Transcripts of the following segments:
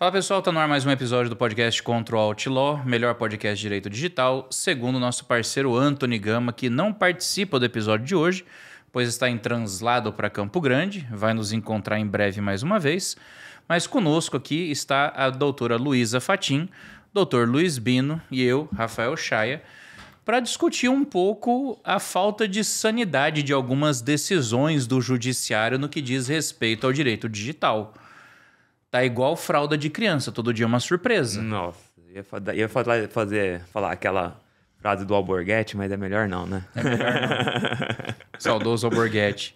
Fala pessoal, tá no ar mais um episódio do podcast Contra o Outlaw, melhor podcast de direito digital, segundo o nosso parceiro Anthony Gama, que não participa do episódio de hoje, pois está em translado para Campo Grande, vai nos encontrar em breve mais uma vez, mas conosco aqui está a doutora Luísa Fatim, doutor Luiz Bino e eu, Rafael Chaia, para discutir um pouco a falta de sanidade de algumas decisões do judiciário no que diz respeito ao direito digital. Tá igual fralda de criança, todo dia é uma surpresa. Nossa, ia falar aquela frase do Alborguete, mas é melhor não, né? É melhor não. Saudoso Alborguete.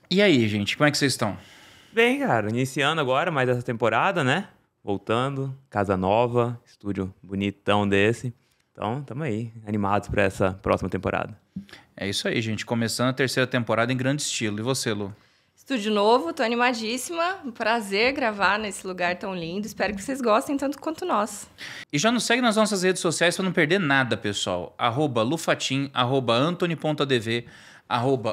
E aí, gente, como é que vocês estão? Bem, cara, iniciando agora mais essa temporada, né? Voltando, casa nova, estúdio bonitão desse. Então, tamo aí, animados para essa próxima temporada. É isso aí, gente. Começando a terceira temporada em grande estilo. E você, Lu? Estúdio novo, tô animadíssima. Um prazer gravar nesse lugar tão lindo. Espero que vocês gostem tanto quanto nós. E já nos segue nas nossas redes sociais para não perder nada, pessoal. @lufatim, @antony.adv,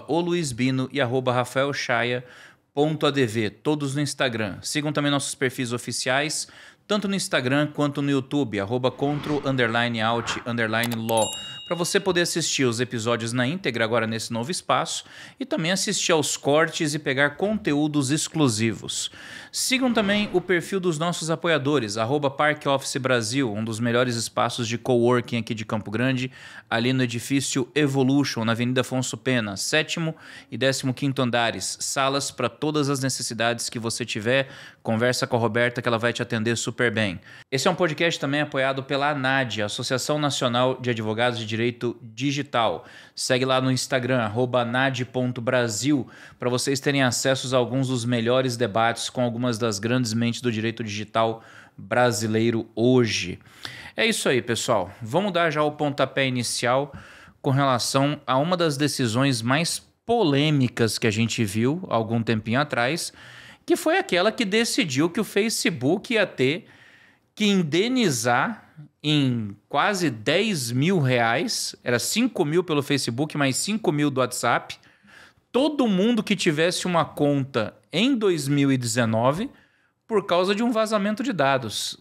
@oluizbino e @rafaelchaia.adv, todos no Instagram. Sigam também nossos perfis oficiais, tanto no Instagram quanto no YouTube, @contro_out_law, para você poder assistir os episódios na íntegra agora nesse novo espaço e também assistir aos cortes e pegar conteúdos exclusivos. Sigam também o perfil dos nossos apoiadores, @Park Office Brasil, um dos melhores espaços de coworking aqui de Campo Grande, ali no edifício Evolution, na Avenida Afonso Pena, 7º e 15º andares, salas para todas as necessidades que você tiver. Conversa com a Roberta que ela vai te atender super bem. Esse é um podcast também apoiado pela ANAD, Associação Nacional de Advogados de Direito Digital. Segue lá no Instagram, @anad.brasil, para vocês terem acesso a alguns dos melhores debates com algumas das grandes mentes do direito digital brasileiro hoje. É isso aí, pessoal. Vamos dar já o pontapé inicial com relação a uma das decisões mais polêmicas que a gente viu há algum tempinho atrás, que foi aquela que decidiu que o Facebook ia ter que indenizar em quase 10 mil reais, era 5 mil pelo Facebook, mais 5 mil do WhatsApp, todo mundo que tivesse uma conta em 2019 por causa de um vazamento de dados.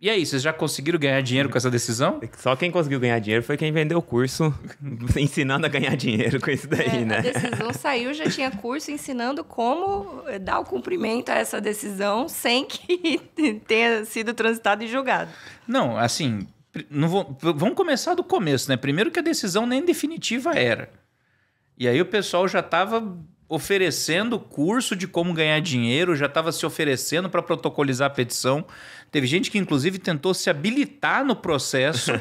E aí, vocês já conseguiram ganhar dinheiro com essa decisão? Só quem conseguiu ganhar dinheiro foi quem vendeu o curso ensinando a ganhar dinheiro com isso daí, né? A decisão saiu, já tinha curso ensinando como dar o cumprimento a essa decisão sem que tenha sido transitado e julgado. Não, assim, vamos começar do começo, né? Primeiro que a decisão nem definitiva era. E aí o pessoal já estava oferecendo curso de como ganhar dinheiro, já estava se oferecendo para protocolizar a petição. Teve gente que, inclusive, tentou se habilitar no processo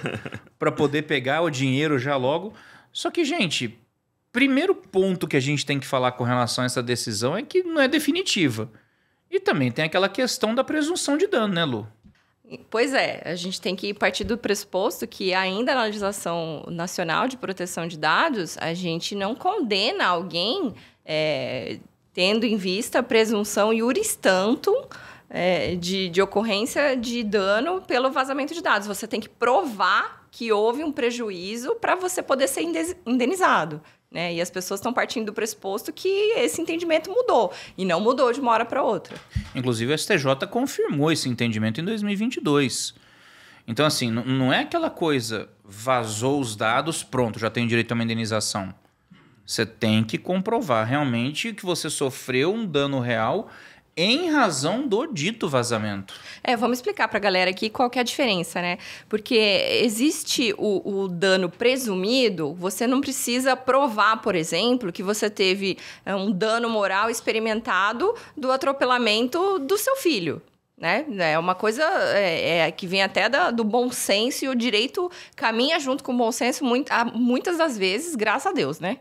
para poder pegar o dinheiro já logo. Só que, gente, primeiro ponto que a gente tem que falar com relação a essa decisão é que não é definitiva. E também tem aquela questão da presunção de dano, né, Lu? Pois é, a gente tem que partir do pressuposto que ainda na legislação nacional de proteção de dados, a gente não condena alguém tendo em vista a presunção iuris tantum de ocorrência de dano pelo vazamento de dados. Você tem que provar que houve um prejuízo para você poder ser indenizado, né? E as pessoas estão partindo do pressuposto que esse entendimento mudou, e não mudou de uma hora para outra. Inclusive, o STJ confirmou esse entendimento em 2022. Então, assim, não é aquela coisa, vazou os dados, pronto, já tem direito a uma indenização. Você tem que comprovar realmente que você sofreu um dano real em razão do dito vazamento. Vamos explicar para a galera aqui qual que é a diferença, né? Porque existe o dano presumido, você não precisa provar, por exemplo, que você teve um dano moral experimentado do atropelamento do seu filho. Né? É uma coisa que vem até do bom senso, e o direito caminha junto com o bom senso muitas das vezes, graças a Deus, né?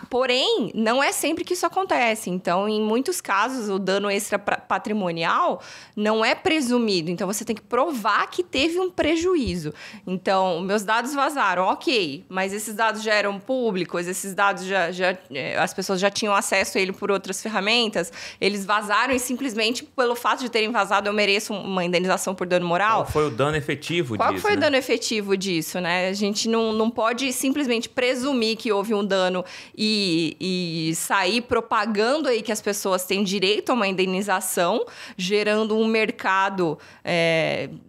Porém, não é sempre que isso acontece. Então, em muitos casos, o dano extrapatrimonial não é presumido. Então, você tem que provar que teve um prejuízo. Então, meus dados vazaram, ok. Mas esses dados já eram públicos, esses dados as pessoas já tinham acesso a ele por outras ferramentas. Eles vazaram e simplesmente pelo fato de terem vazado, eu mereço uma indenização por dano moral. Qual foi o dano efetivo disso? Qual foi o dano efetivo disso, né? A gente não pode simplesmente presumir que houve um dano e sair propagando aí que as pessoas têm direito a uma indenização, gerando um mercado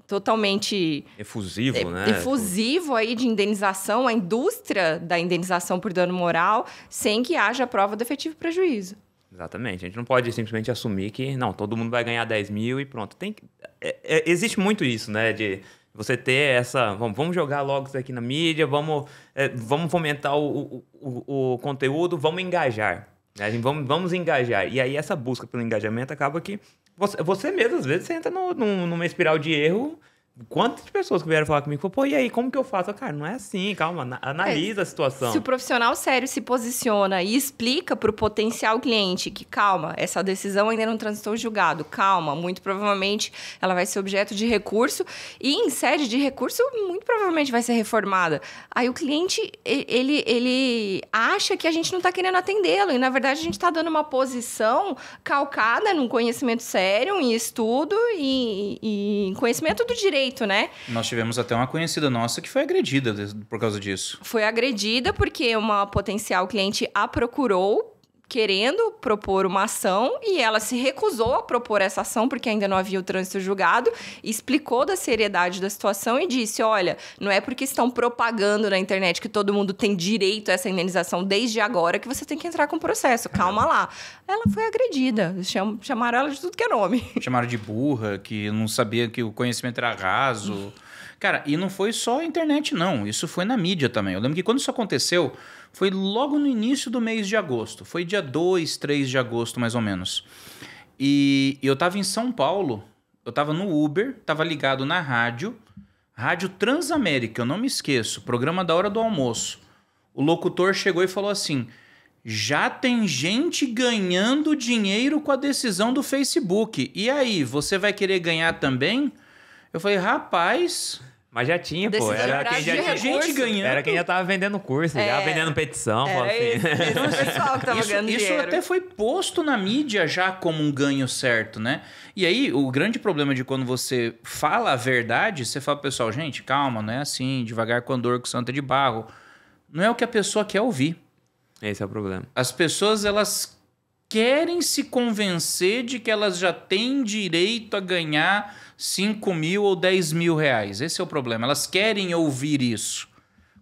totalmente efusivo, né? Efusivo aí de indenização, a indústria da indenização por dano moral, sem que haja prova do efetivo prejuízo. Exatamente. A gente não pode simplesmente assumir que, não, todo mundo vai ganhar 10 mil e pronto. Existe muito isso, né? De você ter essa... Vamos jogar logo isso aqui na mídia, vamos fomentar o conteúdo, vamos engajar. Né? Vamos engajar. E aí essa busca pelo engajamento acaba que você mesmo, às vezes, você entra numa espiral de erro. Quantas pessoas que vieram falar comigo, pô, e aí, como que eu faço? Cara, não é assim, calma, analisa a situação. Se o profissional sério se posiciona e explica para o potencial cliente que, calma, essa decisão ainda não transitou julgado, calma, muito provavelmente ela vai ser objeto de recurso e em sede de recurso, muito provavelmente vai ser reformada. Aí o cliente, ele acha que a gente não está querendo atendê-lo e, na verdade, a gente está dando uma posição calcada num conhecimento sério, em estudo e em conhecimento do direito. Né? Nós tivemos até uma conhecida nossa que foi agredida por causa disso. Foi agredida porque uma potencial cliente a procurou querendo propor uma ação e ela se recusou a propor essa ação porque ainda não havia o trânsito julgado, explicou da seriedade da situação e disse, olha, não é porque estão propagando na internet que todo mundo tem direito a essa indenização desde agora que você tem que entrar com o processo, calma lá. Ela foi agredida, chamaram ela de tudo que é nome. Chamaram de burra, que não sabia que o conhecimento era raso. Cara, e não foi só a internet, não. Isso foi na mídia também. Eu lembro que quando isso aconteceu, foi logo no início do mês de agosto. Foi dia 2, 3 de agosto, mais ou menos. E eu tava em São Paulo, eu tava no Uber, tava ligado na Rádio Transamérica, eu não me esqueço, programa da hora do almoço. O locutor chegou e falou assim, já tem gente ganhando dinheiro com a decisão do Facebook. E aí, você vai querer ganhar também? Eu falei, rapaz... Mas já tinha, pô. Era quem já tinha gente ganhando. Era quem já tava vendendo curso, já vendendo petição. Esse pessoal que tava ganhando dinheiro. Isso até foi posto na mídia já como um ganho certo, né? E aí, o grande problema de quando você fala a verdade, você fala pro pessoal, gente, calma, não é assim, devagar com andor com santa de barro. Não é o que a pessoa quer ouvir. Esse é o problema. As pessoas, elas querem se convencer de que elas já têm direito a ganhar 5 mil ou 10 mil reais. Esse é o problema. Elas querem ouvir isso.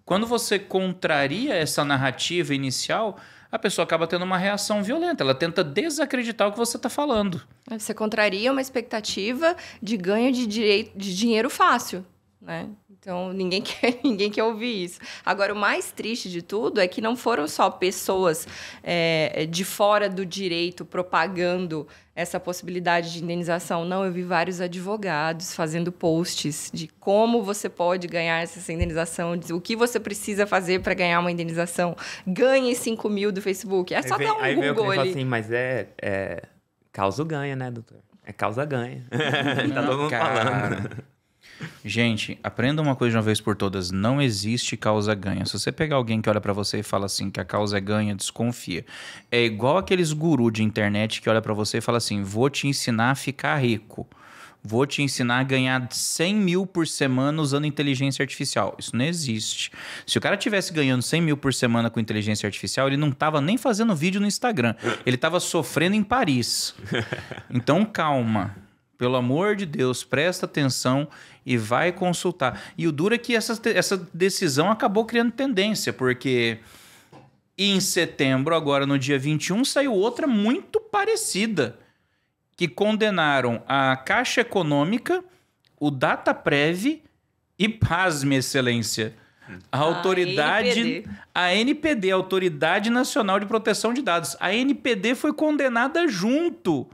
Quando você contraria essa narrativa inicial, a pessoa acaba tendo uma reação violenta. Ela tenta desacreditar o que você está falando. Você contraria uma expectativa de ganho de dinheiro fácil, né? Então, ninguém quer ouvir isso. Agora, o mais triste de tudo é que não foram só pessoas de fora do direito propagando essa possibilidade de indenização. Não, eu vi vários advogados fazendo posts de como você pode ganhar essa indenização, o que você precisa fazer para ganhar uma indenização. Ganhe 5 mil do Facebook. É só dar um Google ali. Assim, mas causa ganha, né, doutor? É causa ganha. Tá todo mundo falando. Gente, aprenda uma coisa de uma vez por todas. Não existe causa ganha. Se você pegar alguém que olha pra você e fala assim que a causa é ganha, desconfia. É igual aqueles gurus de internet que olha pra você e fala assim, vou te ensinar a ficar rico. Vou te ensinar a ganhar 100 mil por semana usando inteligência artificial. Isso não existe. Se o cara tivesse ganhando 100 mil por semana com inteligência artificial, ele não tava nem fazendo vídeo no Instagram. Ele tava sofrendo em Paris. Então, calma. Pelo amor de Deus, presta atenção e vai consultar. E o duro é que essa decisão acabou criando tendência, porque em setembro, agora no dia 21, saiu outra muito parecida, que condenaram a Caixa Econômica, o Dataprev e, pasme, excelência, a ANPD, Autoridade Nacional de Proteção de Dados. A ANPD foi condenada junto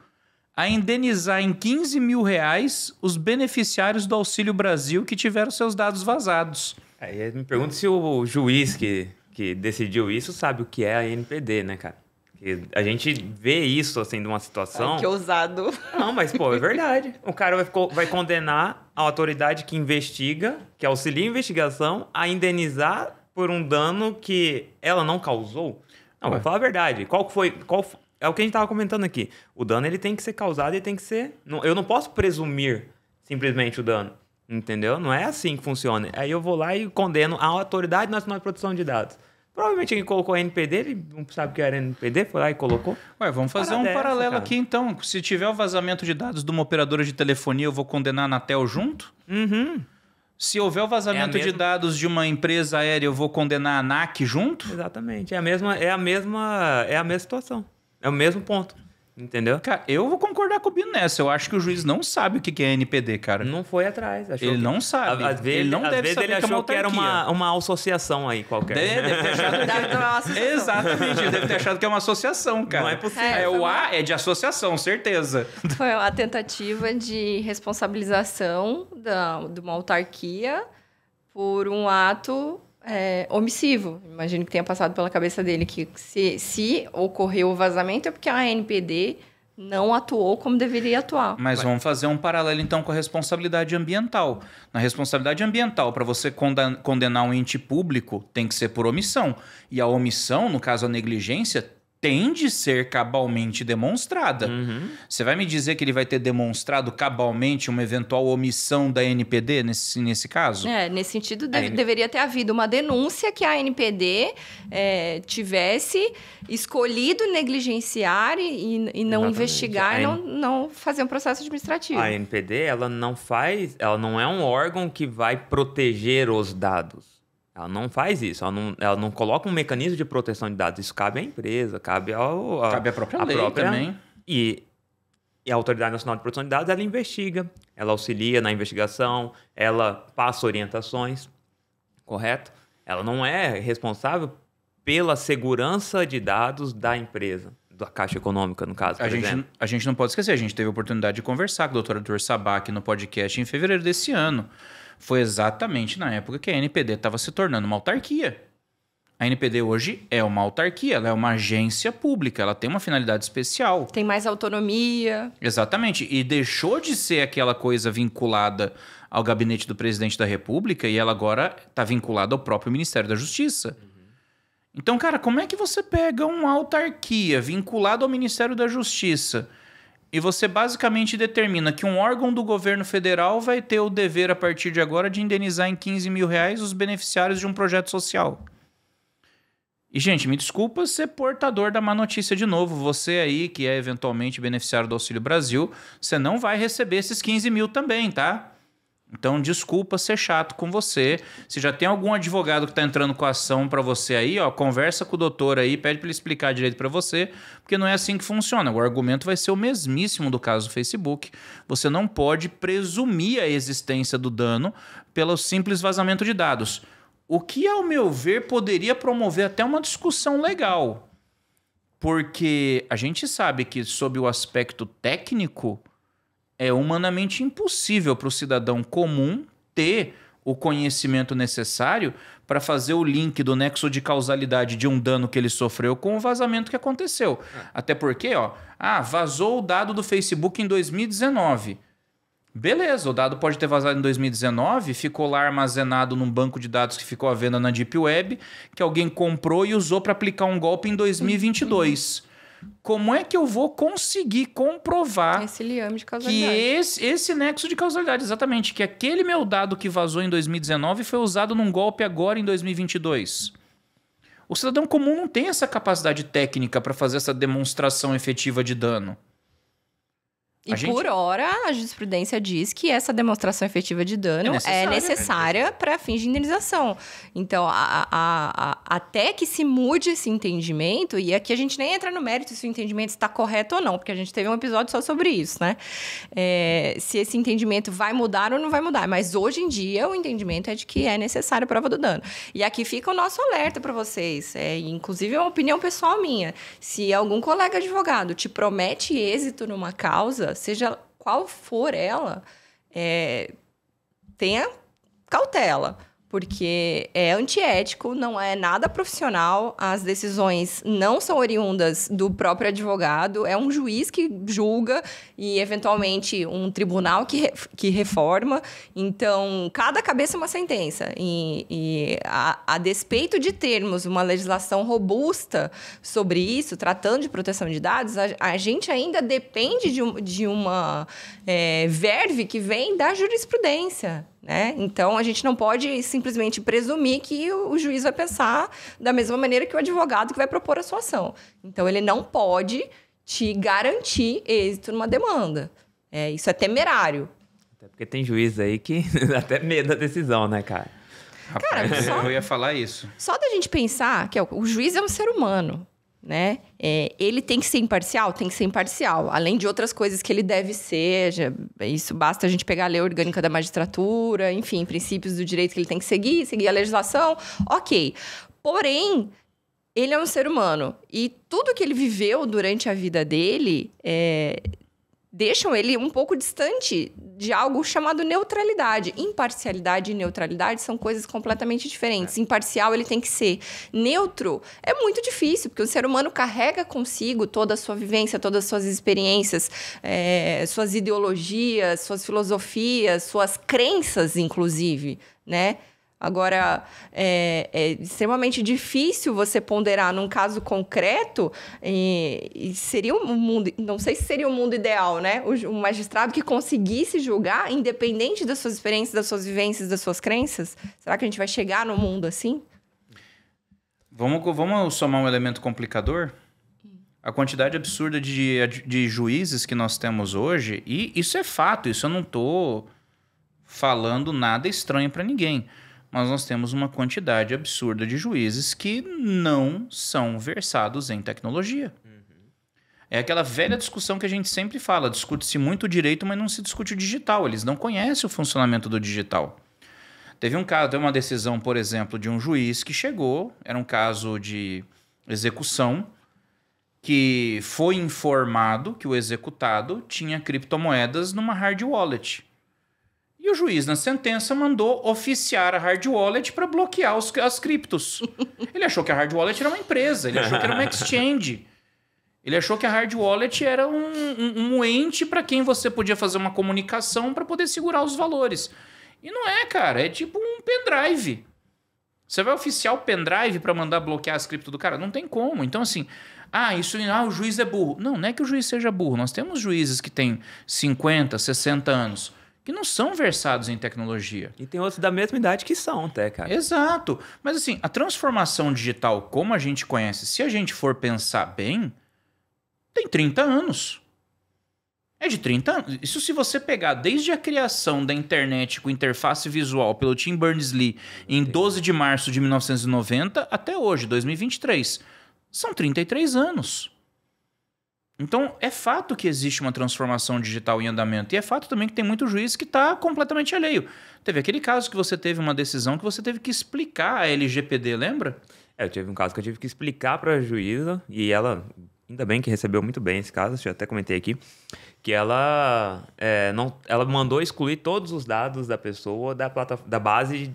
a indenizar em 15 mil reais os beneficiários do Auxílio Brasil que tiveram seus dados vazados. Aí me pergunto se o juiz que decidiu isso sabe o que é a ANPD, né, cara? Porque a gente vê isso, assim, de uma situação... Ai, que ousado. Não, mas, pô, é verdade. O cara vai condenar a autoridade que investiga, que auxilia a investigação, a indenizar por um dano que ela não causou. Não, vou falar a verdade. É o que a gente estava comentando aqui. O dano ele tem que ser causado e tem que ser... Eu não posso presumir simplesmente o dano, entendeu? Não é assim que funciona. Aí eu vou lá e condeno a Autoridade Nacional de Proteção de Dados. Provavelmente quem colocou a NPD, ele não sabe o que era NPD, foi lá e colocou. Ué, vamos fazer um paralelo cara. aqui então. Se tiver o vazamento de dados de uma operadora de telefonia, eu vou condenar a Anatel junto? Uhum. Se houver o vazamento de dados de uma empresa aérea, eu vou condenar a ANAC junto? Exatamente. É a mesma situação. É o mesmo ponto. Entendeu? Cara, eu vou concordar com o Bino nessa. Eu acho que o juiz não sabe o que é NPD, cara. Não foi atrás. Ele não sabe. Às vezes ele não deve saber ele achou que era uma associação aí qualquer. Deve ter achado que... Deve ter uma associação. Exatamente, ele deve ter achado que é uma associação, cara. Não é possível. O A é de associação, certeza. Foi uma tentativa de responsabilização de uma autarquia por um ato omissivo. Imagino que tenha passado pela cabeça dele que se ocorreu o vazamento é porque a ANPD não atuou como deveria atuar. Mas vamos fazer um paralelo então com a responsabilidade ambiental. Na responsabilidade ambiental, para você condenar um ente público, tem que ser por omissão. E a omissão, no caso a negligência, tem de ser cabalmente demonstrada. Você vai me dizer que ele vai ter demonstrado cabalmente uma eventual omissão da NPD nesse caso? Nesse sentido, deveria ter havido uma denúncia que a NPD tivesse escolhido negligenciar e não Exatamente. investigar e não fazer um processo administrativo. A NPD, ela não é um órgão que vai proteger os dados. Ela não faz isso, ela não coloca um mecanismo de proteção de dados. Isso cabe à empresa, cabe Cabe à própria lei também. E a Autoridade Nacional de Proteção de Dados, ela investiga, ela auxilia na investigação, ela passa orientações, correto? Ela não é responsável pela segurança de dados da empresa, da Caixa Econômica, no caso, por exemplo. A gente não pode esquecer, a gente teve a oportunidade de conversar com o Dr. Arthur Sabá aqui no podcast em fevereiro desse ano. Foi exatamente na época que a NPD estava se tornando uma autarquia. A NPD hoje é uma autarquia, ela é uma agência pública, ela tem uma finalidade especial. Tem mais autonomia. Exatamente, e deixou de ser aquela coisa vinculada ao gabinete do presidente da República e ela agora está vinculada ao próprio Ministério da Justiça. Então, cara, como é que você pega uma autarquia vinculada ao Ministério da Justiça e você basicamente determina que um órgão do governo federal vai ter o dever, a partir de agora, de indenizar em R$15 mil os beneficiários de um projeto social? E, gente, me desculpa ser portador da má notícia de novo. Você aí, que é eventualmente beneficiário do Auxílio Brasil, você não vai receber esses 15 mil também, tá? Então, desculpa ser chato com você. Se já tem algum advogado que está entrando com a ação para você aí, ó, conversa com o doutor aí, pede para ele explicar direito para você, porque não é assim que funciona. O argumento vai ser o mesmíssimo do caso do Facebook. Você não pode presumir a existência do dano pelo simples vazamento de dados. O que, ao meu ver, poderia promover até uma discussão legal. Porque a gente sabe que, sob o aspecto técnico, é humanamente impossível para o cidadão comum ter o conhecimento necessário para fazer o link do nexo de causalidade de um dano que ele sofreu com o vazamento que aconteceu. Até porque, vazou o dado do Facebook em 2019. Beleza, o dado pode ter vazado em 2019, ficou lá armazenado num banco de dados que ficou à venda na Deep Web, que alguém comprou e usou para aplicar um golpe em 2022. Como é que eu vou conseguir comprovar esse liame de causalidade? Que esse nexo de causalidade, exatamente, que aquele meu dado que vazou em 2019 foi usado num golpe agora em 2022? O cidadão comum não tem essa capacidade técnica para fazer essa demonstração efetiva de dano. Por hora, a jurisprudência diz que essa demonstração efetiva de dano é necessária para fins de indenização. Então, até que se mude esse entendimento, e aqui a gente nem entra no mérito se o entendimento está correto ou não, porque a gente teve um episódio só sobre isso, né? Se esse entendimento vai mudar ou não vai mudar. Mas hoje em dia, o entendimento é de que é necessária a prova do dano. E aqui fica o nosso alerta para vocês. Inclusive, é uma opinião pessoal minha. Se algum colega advogado te promete êxito numa causa, seja qual for ela, tenha cautela, porque é antiético, não é nada profissional, as decisões não são oriundas do próprio advogado, é um juiz que julga e, eventualmente, um tribunal que reforma. Então, cada cabeça é uma sentença. E a despeito de termos uma legislação robusta sobre isso, tratando de proteção de dados, a gente ainda depende de uma verve que vem da jurisprudência. né? Então, a gente não pode simplesmente presumir que o juiz vai pensar da mesma maneira que o advogado que vai propor a sua ação. Então, ele não pode te garantir êxito numa demanda. Isso é temerário. Até porque tem juiz aí que dá até medo da decisão, né, cara? Rapaz, Cara, eu ia falar isso. Só da gente pensar que o juiz é um ser humano, né? Ele tem que ser imparcial? Tem que ser imparcial. Além de outras coisas que ele deve ser. Isso basta a gente pegar a lei orgânica da magistratura, enfim, princípios do direito que ele tem que seguir a legislação. Ok. Porém, ele é um ser humano. E tudo que ele viveu durante a vida dele deixam ele um pouco distante de algo chamado neutralidade. Imparcialidade e neutralidade são coisas completamente diferentes. Imparcial, ele tem que ser neutro. É muito difícil, porque o ser humano carrega consigo toda a sua vivência, todas as suas experiências, suas ideologias, suas filosofias, suas crenças, inclusive, né? Agora, é extremamente difícil você ponderar num caso concreto e seria um mundo... Não sei se seria o mundo ideal, né? O magistrado que conseguisse julgar, independente das suas experiências, das suas vivências, das suas crenças. Será que a gente vai chegar num mundo assim? Vamos somar um elemento complicador? A quantidade absurda de juízes que nós temos hoje, e isso é fato, isso eu não estou falando nada estranho para ninguém. Mas nós temos uma quantidade absurda de juízes que não são versados em tecnologia. É aquela velha discussão que a gente sempre fala, discute-se muito o direito, mas não se discute o digital. Eles não conhecem o funcionamento do digital. Teve uma decisão, por exemplo, de um juiz que chegou, era um caso de execução, que foi informado que o executado tinha criptomoedas numa hard wallet. E o juiz, na sentença, mandou oficiar a hard wallet para bloquear as criptos. Ele achou que a hard wallet era uma empresa, ele achou que era uma exchange. Ele achou que a hard wallet era um ente para quem você podia fazer uma comunicação para poder segurar os valores. E não é, cara, é tipo um pendrive. Você vai oficiar o pendrive para mandar bloquear as criptos do cara? Não tem como. Então, assim, o juiz é burro. Não é que o juiz seja burro. Nós temos juízes que têm 50, 60 anos, que não são versados em tecnologia. E tem outros da mesma idade que são, até, cara. Exato. Mas assim, a transformação digital como a gente conhece, se a gente for pensar bem, tem 30 anos. É de 30 anos. Isso se você pegar desde a criação da internet com interface visual pelo Tim Berners-Lee em 12 de março de 1990 até hoje, 2023. São 33 anos. Então, é fato que existe uma transformação digital em andamento. E é fato também que tem muito juiz que está completamente alheio. Teve aquele caso que você teve uma decisão que você teve que explicar a LGPD, lembra? Eu tive um caso que eu tive que explicar para a juíza, e ela, ainda bem que recebeu muito bem esse caso, eu até comentei aqui, que ela mandou excluir todos os dados da pessoa da base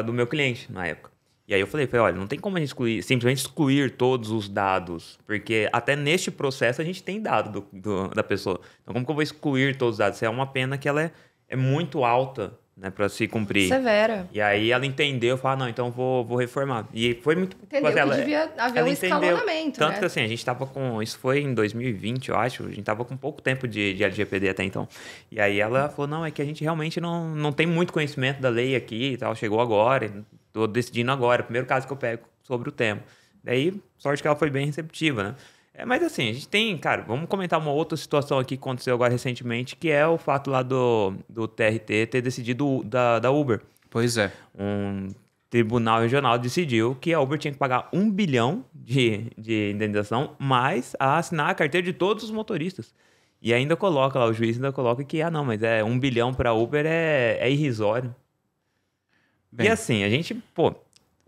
do meu cliente na época. E aí eu falei, olha, não tem como a gente simplesmente excluir todos os dados, porque até neste processo a gente tem dado da pessoa. Então como que eu vou excluir todos os dados? Isso é uma pena que ela é muito alta, né, para se cumprir. Severa. E aí ela entendeu, falou, não, então vou reformar. E foi muito... Entendeu que devia haver um escalonamento, tanto né? que assim, a gente tava com... Isso foi em 2020, eu acho. A gente tava com pouco tempo de LGPD até então. E aí ela falou, não, é que a gente realmente não tem muito conhecimento da lei aqui e tal. Chegou agora, tô decidindo agora. Primeiro caso que eu pego sobre o tema. Daí, sorte que ela foi bem receptiva, né? Mas assim, a gente tem... Cara, vamos comentar uma outra situação aqui que aconteceu agora recentemente, que é o fato lá do TRT ter decidido da Uber. Pois é. Um tribunal regional decidiu que a Uber tinha que pagar 1 bilhão de indenização, mais a assinar a carteira de todos os motoristas. E ainda coloca lá, o juiz ainda coloca que, mas 1 bilhão para a Uber é irrisório. Bem. E assim, a gente,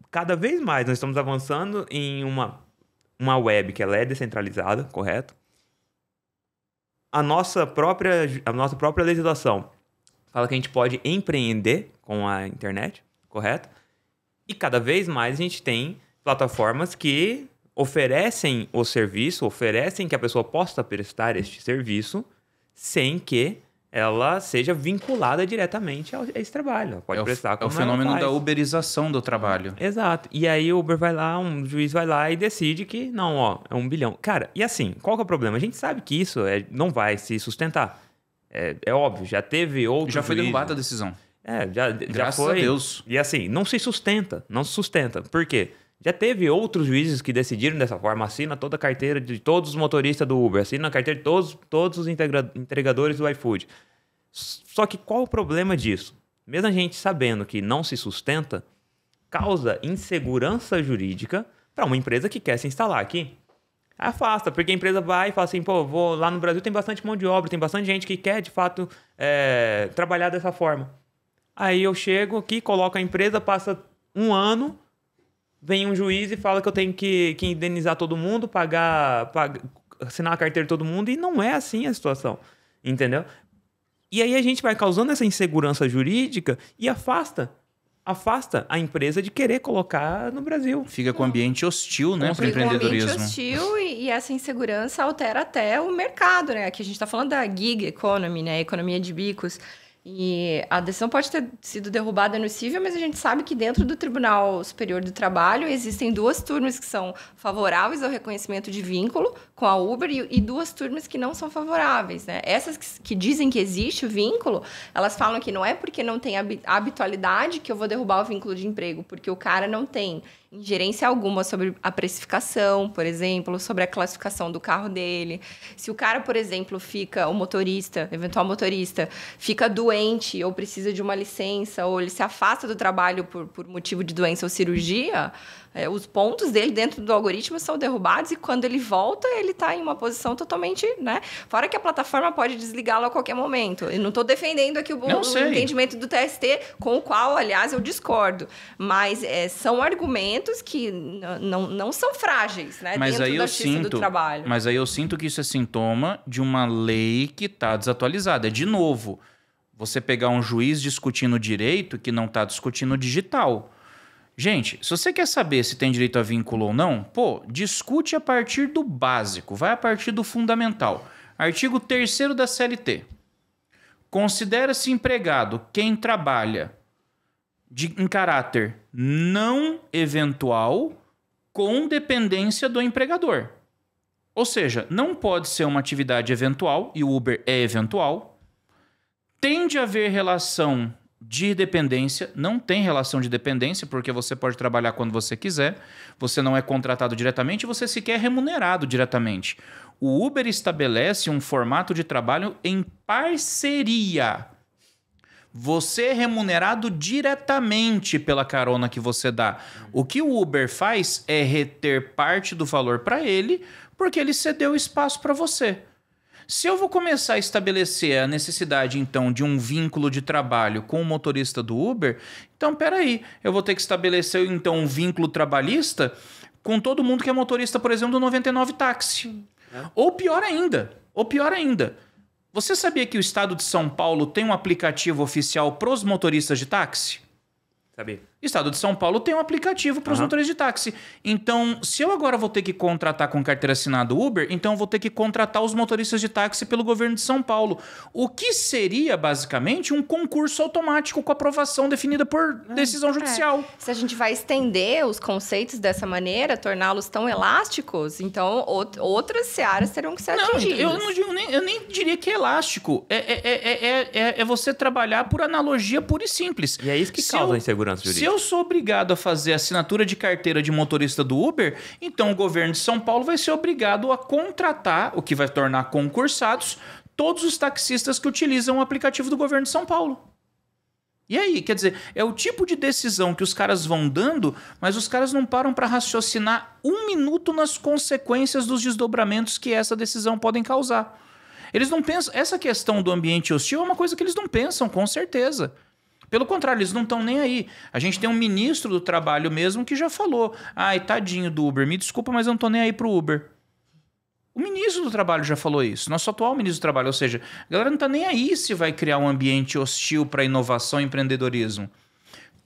cada vez mais nós estamos avançando em uma web que ela é descentralizada, correto? A nossa própria legislação fala que a gente pode empreender com a internet, correto? E cada vez mais a gente tem plataformas que oferecem o serviço, oferecem que a pessoa possa prestar este serviço sem que ela seja vinculada diretamente a esse trabalho. Ela pode prestar como é o fenômeno da uberização do trabalho. Exato. E aí o Uber vai lá, um juiz vai lá e decide que não, é 1 bilhão. Cara, e assim, qual que é o problema? A gente sabe que isso não vai se sustentar. É óbvio, já teve outro Já foi juiz, derrubada a decisão. Já Graças foi. a Deus. E assim, não se sustenta. Por quê? Já teve outros juízes que decidiram dessa forma. Assina toda a carteira de todos os motoristas do Uber. Assina a carteira de todos os entregadores do iFood. Só que qual o problema disso? Mesmo a gente sabendo que não se sustenta, causa insegurança jurídica para uma empresa que quer se instalar aqui. Afasta, porque a empresa vai e fala assim, pô, lá no Brasil tem bastante mão de obra, tem bastante gente que quer, de fato, trabalhar dessa forma. Aí eu chego aqui, coloco a empresa, passa um ano, vem um juiz e fala que eu tenho que indenizar todo mundo, assinar a carteira de todo mundo, e não é assim a situação, entendeu? E aí a gente vai causando essa insegurança jurídica e afasta a empresa de querer colocar no Brasil. Fica com ambiente hostil, né, para o Fica um empreendedorismo. ambiente hostil e essa insegurança altera até o mercado, né? Aqui a gente está falando da gig economy, né? Economia de bicos. E a decisão pode ter sido derrubada no cível, mas a gente sabe que dentro do Tribunal Superior do Trabalho existem 2 turmas que são favoráveis ao reconhecimento de vínculo com a Uber e 2 turmas que não são favoráveis, né? Essas que dizem que existe o vínculo, elas falam que não é porque não tem habitualidade que eu vou derrubar o vínculo de emprego, porque o cara não tem ingerência alguma sobre a precificação, por exemplo, sobre a classificação do carro dele. Se o cara, por exemplo, o motorista, eventual motorista, fica doente ou precisa de uma licença, ou ele se afasta do trabalho por motivo de doença ou cirurgia, os pontos dele dentro do algoritmo são derrubados e quando ele volta, ele está em uma posição totalmente, né? Fora que a plataforma pode desligá-lo a qualquer momento. Eu não estou defendendo aqui o entendimento do TST, com o qual, aliás, eu discordo. Mas são argumentos que não são frágeis, né? Mas dentro aí da justiça do trabalho. Mas aí eu sinto que isso é sintoma de uma lei que está desatualizada. De novo, você pegar um juiz discutindo direito que não está discutindo digital. Gente, se você quer saber se tem direito a vínculo ou não, discute a partir do básico, vai a partir do fundamental. Artigo 3º da CLT. Considera-se empregado quem trabalha em caráter não eventual com dependência do empregador. Ou seja, não pode ser uma atividade eventual, e o Uber é eventual. Tende a haver relação de dependência, não tem relação de dependência, porque você pode trabalhar quando você quiser, você não é contratado diretamente, você sequer é remunerado diretamente. O Uber estabelece um formato de trabalho em parceria. Você é remunerado diretamente pela carona que você dá. O que o Uber faz é reter parte do valor para ele, porque ele cedeu espaço para você. Se eu vou começar a estabelecer a necessidade, então, de um vínculo de trabalho com o motorista do Uber, então, peraí, eu vou ter que estabelecer, então, um vínculo trabalhista com todo mundo que é motorista, por exemplo, do 99 Táxi. Ou pior ainda, você sabia que o estado de São Paulo tem um aplicativo oficial para os motoristas de táxi? Sabia. O estado de São Paulo tem um aplicativo para os motoristas de táxi. Então, se eu agora vou ter que contratar com carteira assinada Uber, então eu vou ter que contratar os motoristas de táxi pelo governo de São Paulo. O que seria, basicamente, um concurso automático com aprovação definida por decisão judicial. Se a gente vai estender os conceitos dessa maneira, torná-los tão elásticos, então outras searas terão que ser atingidas. Eu nem diria que é elástico. É você trabalhar por analogia pura e simples. E é isso que causa a insegurança jurídica. Se eu sou obrigado a fazer assinatura de carteira de motorista do Uber, então o governo de São Paulo vai ser obrigado a contratar, o que vai tornar concursados, todos os taxistas que utilizam o aplicativo do governo de São Paulo. E aí, quer dizer, é o tipo de decisão que os caras vão dando, mas os caras não param para raciocinar um minuto nas consequências dos desdobramentos que essa decisão podem causar. Eles não pensam... Essa questão do ambiente hostil é uma coisa que eles não pensam, com certeza. Pelo contrário, eles não estão nem aí. A gente tem um ministro do trabalho mesmo que já falou: ai, tadinho do Uber, me desculpa, mas eu não tô nem aí pro Uber. O ministro do trabalho já falou isso, nosso atual ministro do trabalho. Ou seja, a galera não tá nem aí se vai criar um ambiente hostil para inovação e empreendedorismo.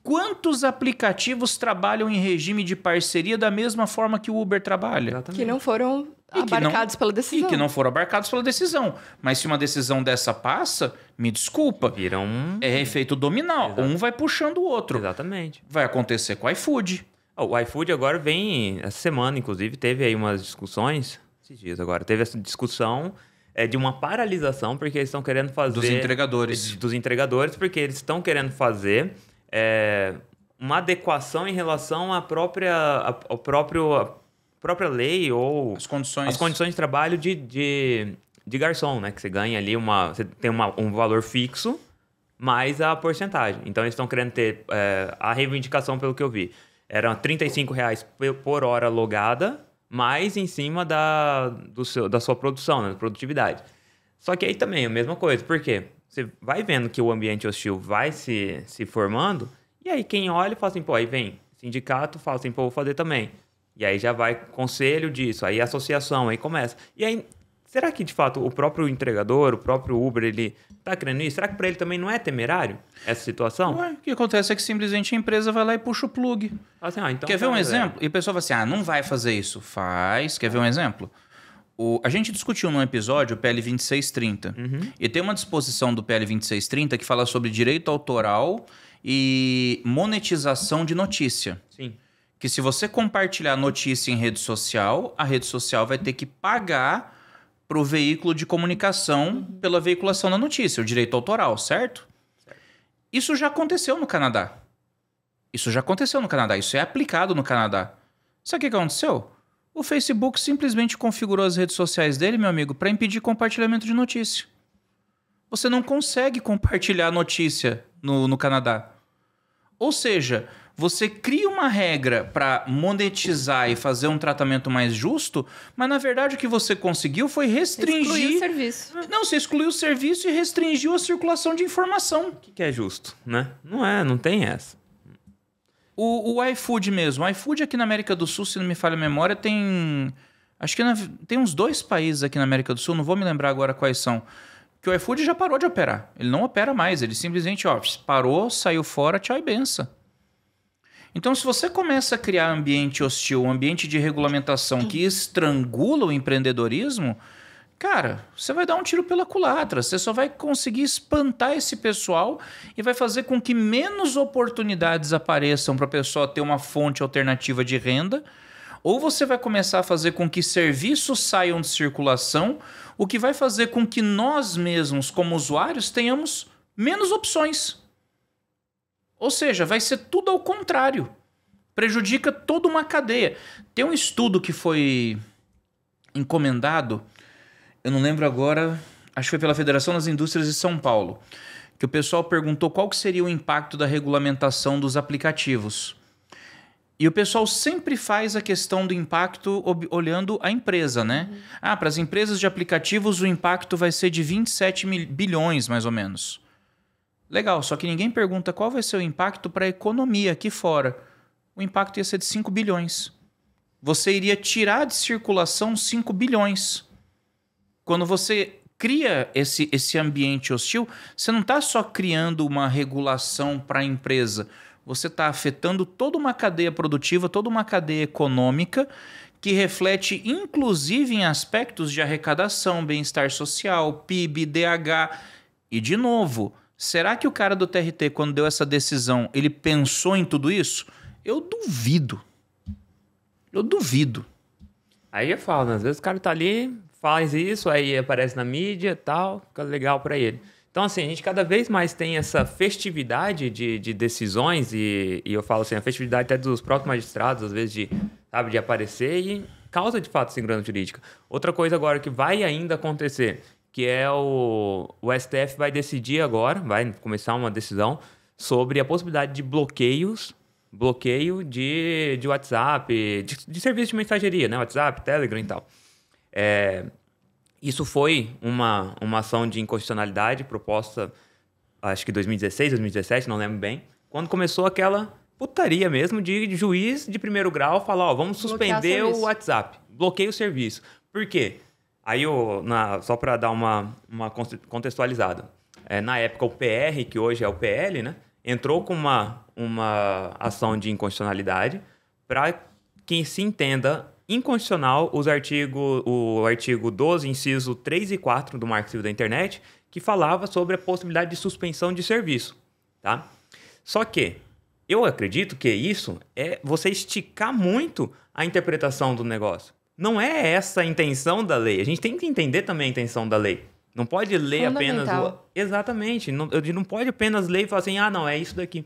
Quantos aplicativos trabalham em regime de parceria da mesma forma que o Uber trabalha? Exatamente. Que não foram abarcados pela decisão. E que não foram abarcados pela decisão. Mas se uma decisão dessa passa, me desculpa. Vira um... É efeito dominal. Exato. Um vai puxando o outro. Exatamente. Vai acontecer com o iFood. O iFood agora vem... Essa semana, inclusive, teve aí umas discussões... Esses dias agora. Teve essa discussão de uma paralisação, porque eles estão querendo fazer... Dos entregadores. Dos entregadores, porque eles estão querendo fazer uma adequação em relação à própria lei ou... As condições. As condições de trabalho de garçom, né? Que você ganha ali você tem um valor fixo, mais a porcentagem. Então, eles estão querendo ter a reivindicação, pelo que eu vi. Eram R$35 por hora logada, mais em cima da sua produção, né? Da produtividade. Só que aí também é a mesma coisa. Por quê? Você vai vendo que o ambiente hostil vai se formando, e aí quem olha fala assim, pô, aí vem sindicato, fala assim, pô, vou fazer também. E aí já vai conselho disso, aí associação, aí começa. E aí, será que de fato o próprio entregador, o próprio Uber, ele tá querendo isso? Será que para ele também não é temerário essa situação? Ué, o que acontece é que simplesmente a empresa vai lá e puxa o plug. Assim, então Quer ver um exemplo? E a pessoa fala assim, não vai fazer isso. Faz. Quer ver um exemplo? A gente discutiu num episódio o PL 2630. E tem uma disposição do PL 2630 que fala sobre direito autoral e monetização de notícia. Sim. Que se você compartilhar notícia em rede social, a rede social vai ter que pagar para o veículo de comunicação pela veiculação da notícia, o direito autoral, certo? Isso já aconteceu no Canadá. Isso é aplicado no Canadá. Sabe o que aconteceu? O Facebook simplesmente configurou as redes sociais dele, meu amigo, para impedir compartilhamento de notícia. Você não consegue compartilhar notícia no Canadá. Ou seja, você cria uma regra para monetizar e fazer um tratamento mais justo, mas na verdade o que você conseguiu foi restringir... Excluiu o serviço. Não, você excluiu o serviço e restringiu a circulação de informação. O que é justo, né? Não tem essa. O iFood mesmo. O iFood aqui na América do Sul, se não me falha a memória, tem... Acho que tem uns 2 países aqui na América do Sul, não vou me lembrar agora quais são, que o iFood já parou de operar. Ele não opera mais, ele simplesmente parou, saiu fora, tchau e benção. Então, se você começa a criar ambiente hostil, um ambiente de regulamentação que estrangula o empreendedorismo, cara, você vai dar um tiro pela culatra. Você só vai conseguir espantar esse pessoal e vai fazer com que menos oportunidades apareçam para a pessoa ter uma fonte alternativa de renda, ou você vai começar a fazer com que serviços saiam de circulação, o que vai fazer com que nós mesmos, como usuários, tenhamos menos opções. Ou seja, vai ser tudo ao contrário. Prejudica toda uma cadeia. Tem um estudo que foi encomendado, eu não lembro agora, acho que foi pela Federação das Indústrias de São Paulo, que o pessoal perguntou qual que seria o impacto da regulamentação dos aplicativos. E o pessoal sempre faz a questão do impacto olhando a empresa, né? Para as empresas de aplicativos o impacto vai ser de 27 bilhões, mais ou menos. Legal, só que ninguém pergunta qual vai ser o impacto para a economia aqui fora. O impacto ia ser de 5 bilhões. Você iria tirar de circulação 5 bilhões. Quando você cria esse ambiente hostil, você não está só criando uma regulação para a empresa. Você está afetando toda uma cadeia produtiva, toda uma cadeia econômica que reflete inclusive em aspectos de arrecadação, bem-estar social, PIB, DH. E de novo... Será que o cara do TRT, quando deu essa decisão, ele pensou em tudo isso? Eu duvido. Aí eu falo, né? Às vezes o cara tá ali, faz isso, aí aparece na mídia e tal, fica legal para ele. Então, assim, a gente cada vez mais tem essa festividade de decisões e eu falo assim, a festividade até dos próprios magistrados, às vezes, de aparecer e causa, de fato, segurança jurídica. Outra coisa agora que vai ainda acontecer... que é o STF vai decidir agora, vai começar uma decisão sobre a possibilidade de bloqueio de WhatsApp, de serviço de mensageria, né? WhatsApp, Telegram e tal. Isso foi uma ação de inconstitucionalidade proposta, acho que 2016, 2017, não lembro bem, quando começou aquela putaria mesmo de juiz de primeiro grau falar, vamos suspender o WhatsApp, bloqueia o serviço. Por quê? Aí, só para dar uma contextualizada, na época o PR, que hoje é o PL, né, entrou com uma ação de inconstitucionalidade para que se entenda inconstitucional o artigo 12, inciso 3 e 4 do Marco Civil da Internet, que falava sobre a possibilidade de suspensão de serviço. Tá? Só que eu acredito que isso é você esticar muito a interpretação do negócio. não é essa a intenção da lei. A gente tem que entender também a intenção da lei. Não pode ler apenas... Exatamente. Não pode apenas ler e falar assim, não, é isso daqui.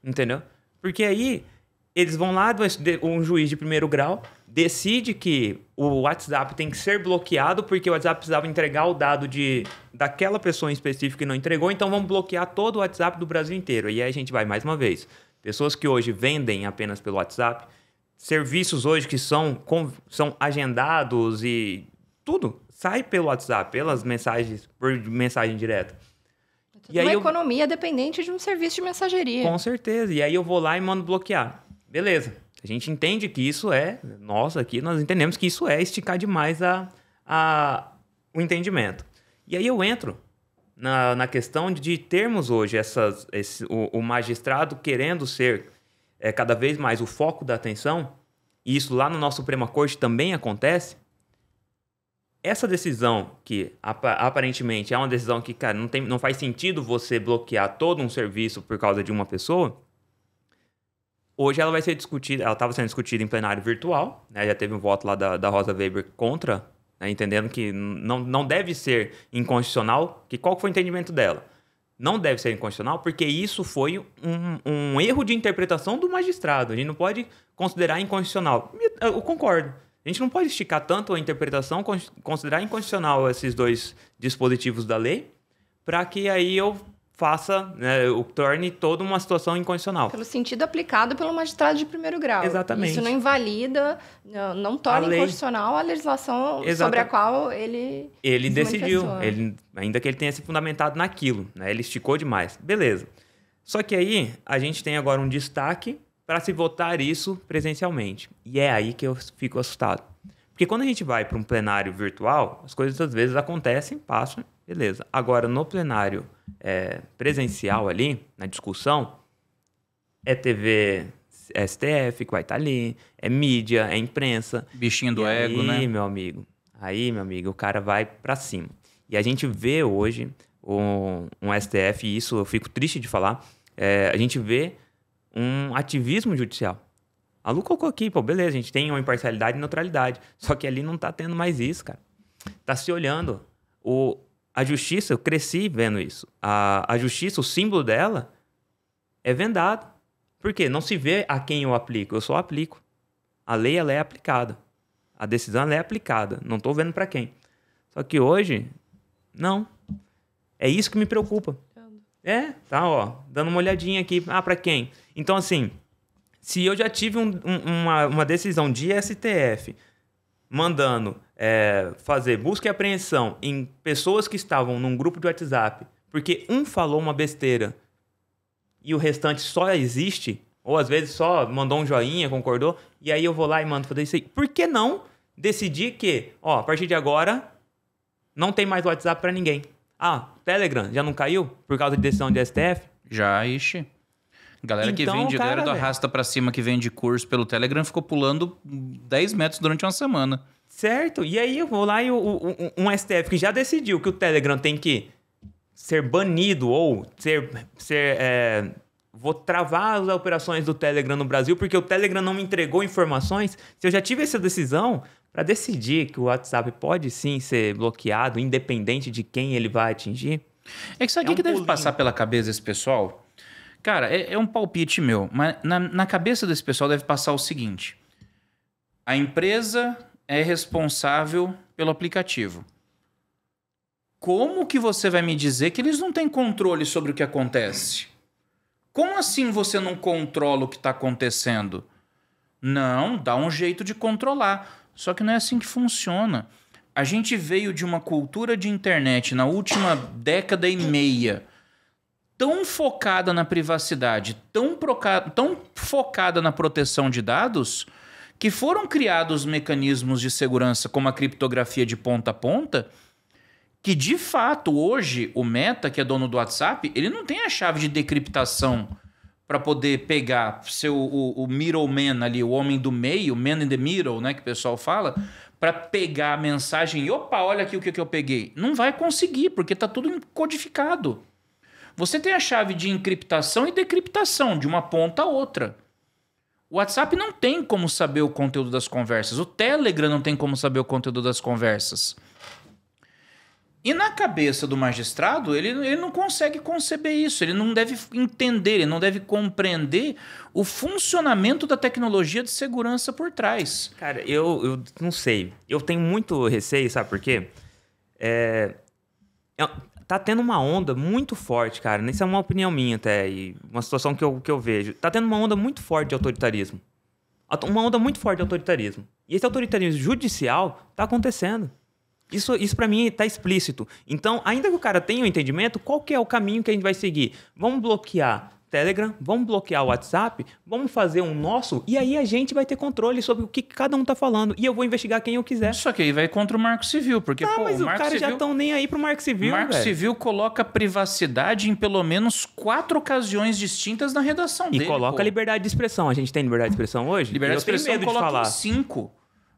Entendeu? Porque aí eles vão lá, um juiz de primeiro grau decide que o WhatsApp tem que ser bloqueado porque o WhatsApp precisava entregar o dado daquela pessoa em específico que não entregou, então vamos bloquear todo o WhatsApp do Brasil inteiro. E aí a gente vai, mais uma vez, pessoas que hoje vendem apenas pelo WhatsApp, serviços hoje que são agendados e tudo sai pelo WhatsApp, pelas mensagens, por mensagem direta. E aí economia dependente de um serviço de mensageria. Com certeza. E aí eu vou lá e mando bloquear. Beleza. A gente entende que isso nós entendemos que isso é esticar demais o entendimento. E aí eu entro na questão de termos hoje o magistrado querendo ser cada vez mais o foco da atenção, e isso lá no nosso Suprema Corte também acontece. Essa decisão, que aparentemente é uma decisão que, cara, não faz sentido você bloquear todo um serviço por causa de uma pessoa, hoje ela vai ser discutida, ela estava sendo discutida em plenário virtual, né? Já teve um voto lá da Rosa Weber contra, né? Entendendo que não deve ser inconstitucional. Qual foi o entendimento dela? Não deve ser inconstitucional porque isso foi um erro de interpretação do magistrado. A gente não pode considerar inconstitucional. Eu concordo. A gente não pode esticar tanto a interpretação, considerar inconstitucional esses dois dispositivos da lei, para que aí eu faça, né, torne toda uma situação inconstitucional. Pelo sentido aplicado pelo magistrado de primeiro grau. Exatamente. Isso não invalida, não torna inconstitucional a legislação sobre a qual ele decidiu. Ainda que ele tenha se fundamentado naquilo, né? Ele esticou demais. Beleza. Só que aí a gente tem agora um destaque para se votar isso presencialmente. E é aí que eu fico assustado. Porque quando a gente vai para um plenário virtual, as coisas às vezes acontecem, passam, beleza. Agora, no plenário presencial ali, na discussão, é TV STF que vai estar ali, é mídia, é imprensa. Bichinho do ego, né? Aí, meu amigo, o cara vai para cima. E a gente vê hoje um STF, e isso eu fico triste de falar, a gente vê um ativismo judicial. A Lu colocou aqui, beleza, a gente tem uma imparcialidade e neutralidade. Só que ali não tá tendo mais isso, cara. Tá se olhando. A justiça, eu cresci vendo isso. A justiça, o símbolo dela é vendado. Por quê? Não se vê a quem eu aplico, eu só aplico. A lei, ela é aplicada. A decisão, ela é aplicada. Não tô vendo para quem. Só que hoje, não. É isso que me preocupa. Dando uma olhadinha aqui. Para quem? Então, assim, se eu já tive uma decisão de STF mandando fazer busca e apreensão em pessoas que estavam num grupo de WhatsApp porque um falou uma besteira e o restante só existe, ou às vezes só mandou um joinha, concordou, e aí eu vou lá e mando fazer isso aí. Por que não decidir que, a partir de agora, não tem mais WhatsApp para ninguém? Telegram já não caiu por causa de decisão de STF? Já, Galera que vende, galera do arrasta pra cima que vende curso pelo Telegram ficou pulando 10 metros durante uma semana. Certo. E aí eu vou lá e um STF que já decidiu que o Telegram tem que ser banido ou vou travar as operações do Telegram no Brasil porque o Telegram não me entregou informações. Se eu já tive essa decisão para decidir que o WhatsApp pode sim ser bloqueado, independente de quem ele vai atingir. É que sabe o que deve passar pela cabeça desse pessoal? Cara, é um palpite meu, mas na cabeça desse pessoal deve passar o seguinte: a empresa é responsável pelo aplicativo. Como que você vai me dizer que eles não têm controle sobre o que acontece? Como assim você não controla o que está acontecendo? Não, dá um jeito de controlar. Só que não é assim que funciona. A gente veio de uma cultura de internet na última década e meia tão focada na privacidade, tão focada na proteção de dados, que foram criados mecanismos de segurança como a criptografia de ponta a ponta, que de fato hoje o Meta, que é dono do WhatsApp, ele não tem a chave de decriptação para poder pegar o middleman ali, o homem do meio, man in the middle, né, que o pessoal fala, para pegar a mensagem e opa, olha aqui o que eu peguei. Não vai conseguir, porque está tudo codificado. Você tem a chave de encriptação e decriptação de uma ponta a outra. O WhatsApp não tem como saber o conteúdo das conversas. O Telegram não tem como saber o conteúdo das conversas. E na cabeça do magistrado, ele não consegue conceber isso. Ele não deve entender, ele não deve compreender o funcionamento da tecnologia de segurança por trás. Cara, eu não sei. Eu tenho muito receio, sabe por quê? Tá tendo uma onda muito forte, cara. Isso é uma opinião minha até, e uma situação que eu vejo. Tá tendo uma onda muito forte de autoritarismo. Uma onda muito forte de autoritarismo. E esse autoritarismo judicial tá acontecendo. Isso para mim tá explícito. Então, ainda que o cara tenha um entendimento, qual que é o caminho que a gente vai seguir? Vamos bloquear Telegram, vamos bloquear o WhatsApp, vamos fazer um nosso, e aí a gente vai ter controle sobre o que cada um tá falando. E eu vou investigar quem eu quiser. Só que aí vai contra o Marco Civil, porque mas o os caras já estão nem aí pro Marco Civil, O Marco Civil coloca privacidade em pelo menos 4 ocasiões distintas na redação dele. E coloca liberdade de expressão. A gente tem liberdade de expressão hoje? Liberdade de expressão coloca em 5.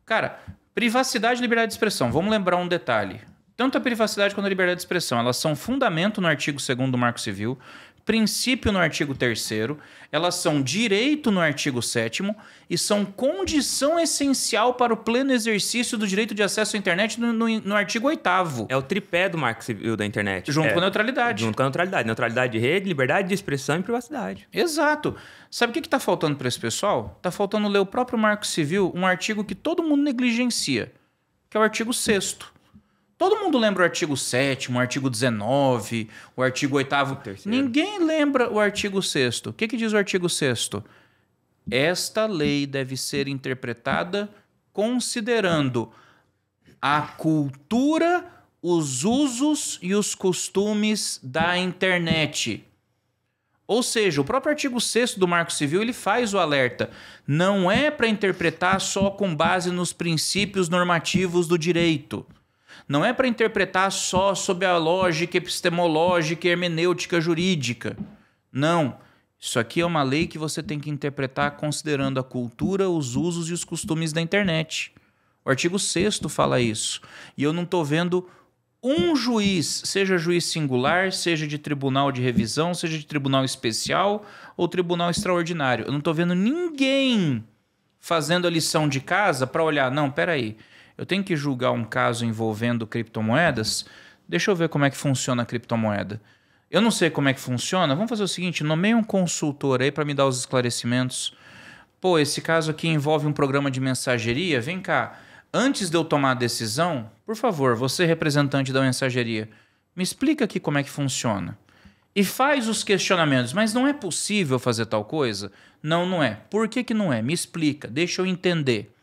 Cara, privacidade e liberdade de expressão. Vamos lembrar um detalhe. Tanto a privacidade quanto a liberdade de expressão, elas são fundamento no artigo 2º do Marco Civil, princípio no artigo 3º, elas são direito no artigo 7º e são condição essencial para o pleno exercício do direito de acesso à internet no artigo 8º. É o tripé do Marco Civil da internet. Junto com a neutralidade. Junto com a neutralidade. Neutralidade de rede, liberdade de expressão e privacidade. Exato. Sabe o que está faltando para esse pessoal? Está faltando ler o próprio Marco Civil, um artigo que todo mundo negligencia, que é o artigo 6º. Todo mundo lembra o artigo 7º, o artigo 19, o artigo 8º. Ninguém lembra o artigo 6º. O que diz o artigo 6º? Esta lei deve ser interpretada considerando a cultura, os usos e os costumes da internet. Ou seja, o próprio artigo 6º do Marco Civil ele faz o alerta. Não é para interpretar só com base nos princípios normativos do direito. Não é para interpretar só sob a lógica epistemológica e hermenêutica jurídica. Não. Isso aqui é uma lei que você tem que interpretar considerando a cultura, os usos e os costumes da internet. O artigo 6º fala isso. E eu não estou vendo um juiz, seja juiz singular, seja de tribunal de revisão, seja de tribunal especial ou tribunal extraordinário. Eu não estou vendo ninguém fazendo a lição de casa para olhar, não, peraí, eu tenho que julgar um caso envolvendo criptomoedas, deixa eu ver como é que funciona a criptomoeda. Eu não sei como é que funciona, vamos fazer o seguinte, nomeie um consultor aí para me dar os esclarecimentos. Pô, esse caso aqui envolve um programa de mensageria, vem cá, antes de eu tomar a decisão, por favor, você representante da mensageria, me explica aqui como é que funciona. E faz os questionamentos, mas não é possível fazer tal coisa? Não, não é. Por que não é? Me explica, deixa eu entender.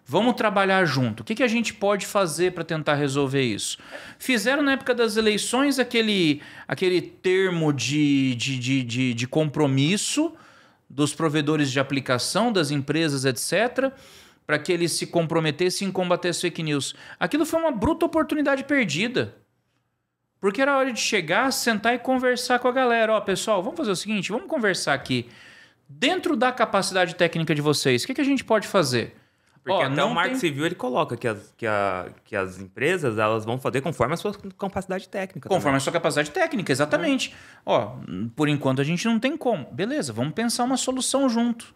Vamos trabalhar junto. O que a gente pode fazer para tentar resolver isso? Fizeram na época das eleições aquele termo de compromisso dos provedores de aplicação, das empresas, etc., para que eles se comprometessem em combater as fake news. Aquilo foi uma bruta oportunidade perdida. Porque era hora de chegar, sentar e conversar com a galera. Ó, pessoal, vamos fazer o seguinte, vamos conversar aqui. Dentro da capacidade técnica de vocês, o que a gente pode fazer? Porque até o Marco Civil ele coloca que as empresas elas vão fazer conforme a sua capacidade técnica. Conforme a sua capacidade técnica, exatamente. Ó, por enquanto a gente não tem como. Beleza, vamos pensar uma solução junto.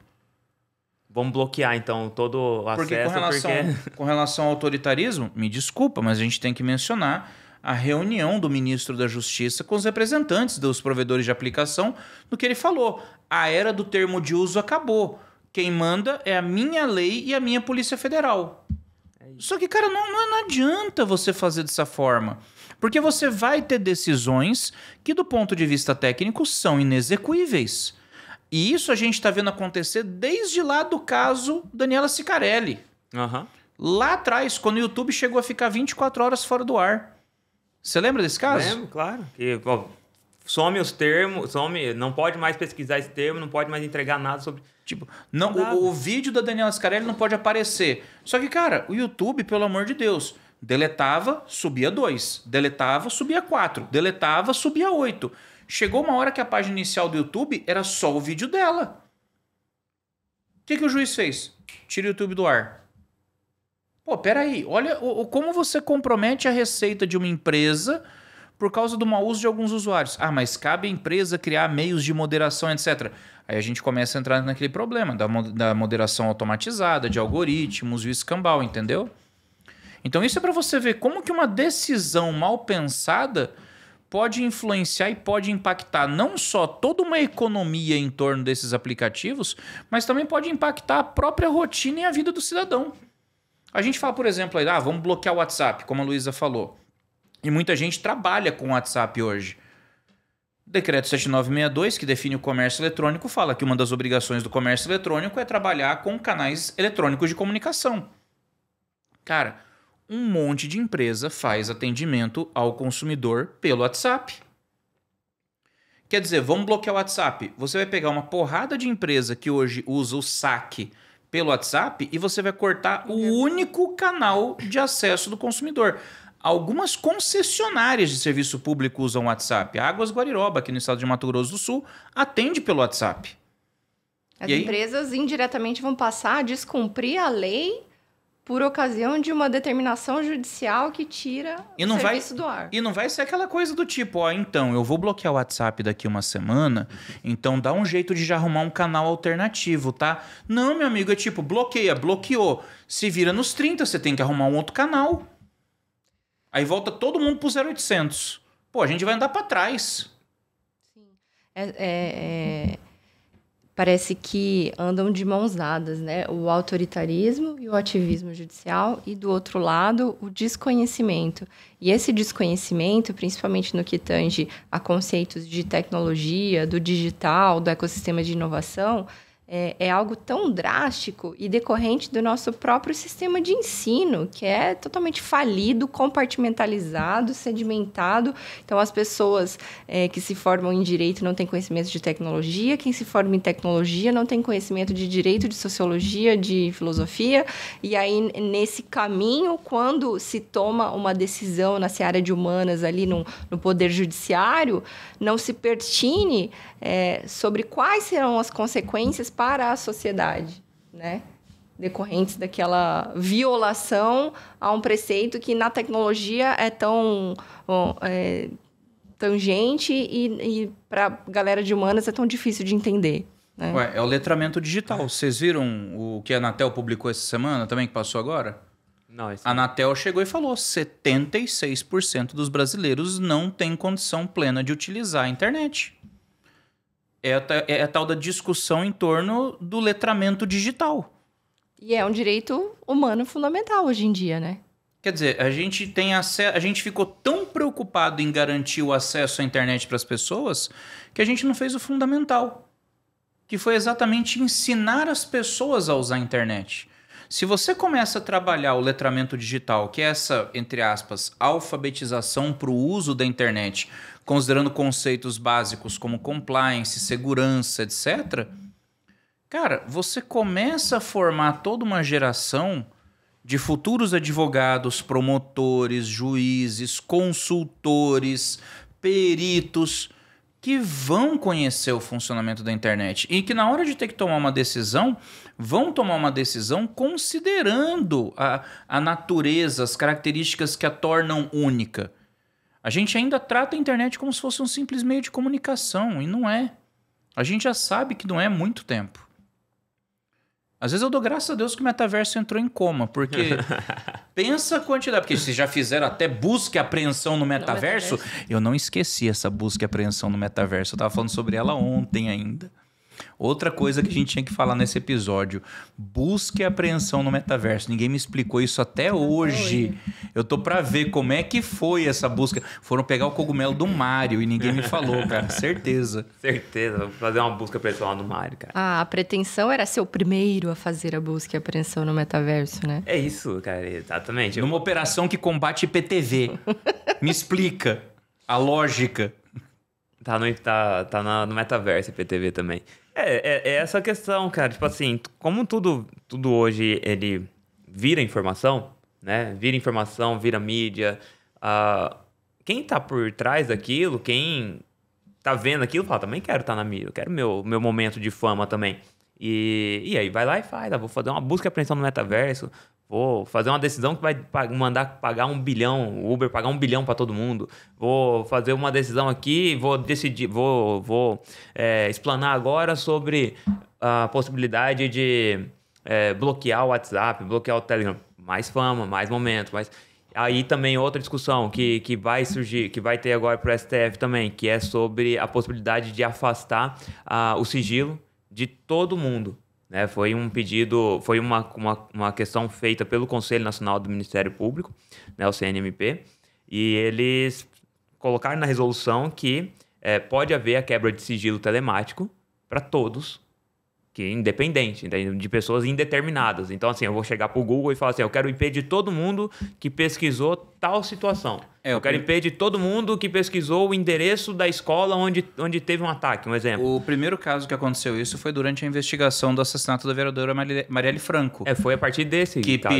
Vamos bloquear, então, todo o acesso. Com relação ao autoritarismo, me desculpa, mas a gente tem que mencionar a reunião do ministro da Justiça com os representantes dos provedores de aplicação, no que ele falou. A era do termo de uso acabou. Quem manda é a minha lei e a minha Polícia Federal. Só que, cara, não adianta você fazer dessa forma. Porque você vai ter decisões que, do ponto de vista técnico, são inexequíveis. E isso a gente está vendo acontecer desde lá do caso Daniela Sicarelli. Uhum. Lá atrás, quando o YouTube chegou a ficar 24 horas fora do ar. Você lembra desse caso? Lembro, claro. Que, some os termos, não pode mais pesquisar esse termo, não pode mais entregar nada sobre... Tipo, não, o vídeo da Daniela Sicarelli não pode aparecer. Só que, cara, o YouTube, pelo amor de Deus, deletava, subia 2. Deletava, subia 4. Deletava, subia 8. Chegou uma hora que a página inicial do YouTube era só o vídeo dela. O que o juiz fez? Tira o YouTube do ar. Pô, peraí. Olha como você compromete a receita de uma empresa por causa do mau uso de alguns usuários. Ah, mas cabe à empresa criar meios de moderação, etc. Aí a gente começa a entrar naquele problema da moderação automatizada, de algoritmos e o escambau, entendeu? Então isso é para você ver como que uma decisão mal pensada pode influenciar e pode impactar não só toda uma economia em torno desses aplicativos, mas também pode impactar a própria rotina e a vida do cidadão. A gente fala, por exemplo, aí, vamos bloquear o WhatsApp, como a Luísa falou. E muita gente trabalha com o WhatsApp hoje. O decreto 7962, que define o comércio eletrônico, fala que uma das obrigações do comércio eletrônico é trabalhar com canais eletrônicos de comunicação. Cara, um monte de empresa faz atendimento ao consumidor pelo WhatsApp. Quer dizer, vamos bloquear o WhatsApp. Você vai pegar uma porrada de empresa que hoje usa o saque pelo WhatsApp e você vai cortar o único canal de acesso do consumidor. Algumas concessionárias de serviço público usam o WhatsApp. A Águas Guariroba, aqui no estado de Mato Grosso do Sul, atende pelo WhatsApp. As empresas indiretamente vão passar a descumprir a lei por ocasião de uma determinação judicial que tira o serviço do ar. E não vai ser aquela coisa do tipo, então, eu vou bloquear o WhatsApp daqui uma semana, então dá um jeito de já arrumar um canal alternativo, tá? Não, meu amigo, é tipo, bloqueou. Se vira nos 30, você tem que arrumar um outro canal. Aí volta todo mundo pro 0800. Pô, a gente vai andar para trás. Sim. Parece que andam de mãos dadas, né? O autoritarismo e o ativismo judicial e, do outro lado, o desconhecimento. E esse desconhecimento, principalmente no que tange a conceitos de tecnologia, do digital, do ecossistema de inovação, é algo tão drástico e decorrente do nosso próprio sistema de ensino, que é totalmente falido, compartimentalizado, sedimentado. Então, as pessoas que se formam em direito não têm conhecimento de tecnologia, quem se forma em tecnologia não tem conhecimento de direito, de sociologia, de filosofia. E aí, nesse caminho, quando se toma uma decisão na seara de humanas, ali no poder judiciário, não se pertine sobre quais serão as consequências para a sociedade, né? Decorrentes daquela violação a um preceito que na tecnologia é tão tangente e para a galera de humanas é tão difícil de entender. Né? Ué, é o letramento digital. Vocês viram o que a Anatel publicou essa semana também, que passou agora? Não, A Anatel chegou e falou: 76% dos brasileiros não têm condição plena de utilizar a internet. É a tal da discussão em torno do letramento digital. E é um direito humano fundamental hoje em dia, né? Quer dizer, a gente ficou tão preocupado em garantir o acesso à internet para as pessoas que a gente não fez o fundamental, que foi exatamente ensinar as pessoas a usar a internet. Se você começa a trabalhar o letramento digital, que é essa, entre aspas, alfabetização para o uso da internet, considerando conceitos básicos como compliance, segurança, etc., cara, você começa a formar toda uma geração de futuros advogados, promotores, juízes, consultores, peritos, que vão conhecer o funcionamento da internet e que na hora de ter que tomar uma decisão, vão tomar uma decisão considerando a natureza, as características que a tornam única. A gente ainda trata a internet como se fosse um simples meio de comunicação, e não é. A gente já sabe que não é há muito tempo. Às vezes eu dou graças a Deus que o metaverso entrou em coma, porque pensa a quantidade, porque vocês já fizeram até busca e apreensão no metaverso. Eu não esqueci essa busca e apreensão no metaverso, eu tava falando sobre ela ontem ainda. Outra coisa que a gente tinha que falar nesse episódio: busca e apreensão no metaverso. Ninguém me explicou isso até hoje. Eu tô pra ver como é que foi essa busca. Foram pegar o cogumelo do Mario e ninguém me falou, cara. Certeza. Certeza. Vou fazer uma busca pessoal no Mario, cara. A pretensão era ser o primeiro a fazer a busca e apreensão no metaverso, né? É isso, cara. Exatamente. Numa operação que combate IPTV. Me explica a lógica. Tá no metaverso, IPTV também. É essa questão, cara. Tipo assim, como tudo hoje ele vira informação, né? Vira informação, vira mídia. Quem tá por trás daquilo, quem tá vendo aquilo, fala, também quero estar na mídia. Eu quero meu momento de fama também. E aí vai lá e faz. Vou fazer uma busca e apreensão no metaverso. Vou fazer uma decisão que vai mandar pagar 1 bilhão, o Uber pagar 1 bilhão para todo mundo. Vou fazer uma decisão aqui, vou decidir, vou explanar agora sobre a possibilidade de bloquear o WhatsApp, bloquear o Telegram. Mais fama, mais momento, mas... Aí também outra discussão que vai surgir, que vai ter agora para o STF também, que é sobre a possibilidade de afastar o sigilo de todo mundo. Né? Foi um pedido, foi uma questão feita pelo Conselho Nacional do Ministério Público, né, o CNMP, e eles colocaram na resolução que pode haver a quebra de sigilo telemático para todos, que é independente, de pessoas indeterminadas. Então, assim, eu vou chegar para o Google e falar assim, eu quero IP de todo mundo que pesquisou tal situação. Eu quero IP de todo mundo que pesquisou o endereço da escola onde teve um ataque, um exemplo. O primeiro caso que aconteceu isso foi durante a investigação do assassinato da vereadora Marielle Franco. Foi a partir desse que caso,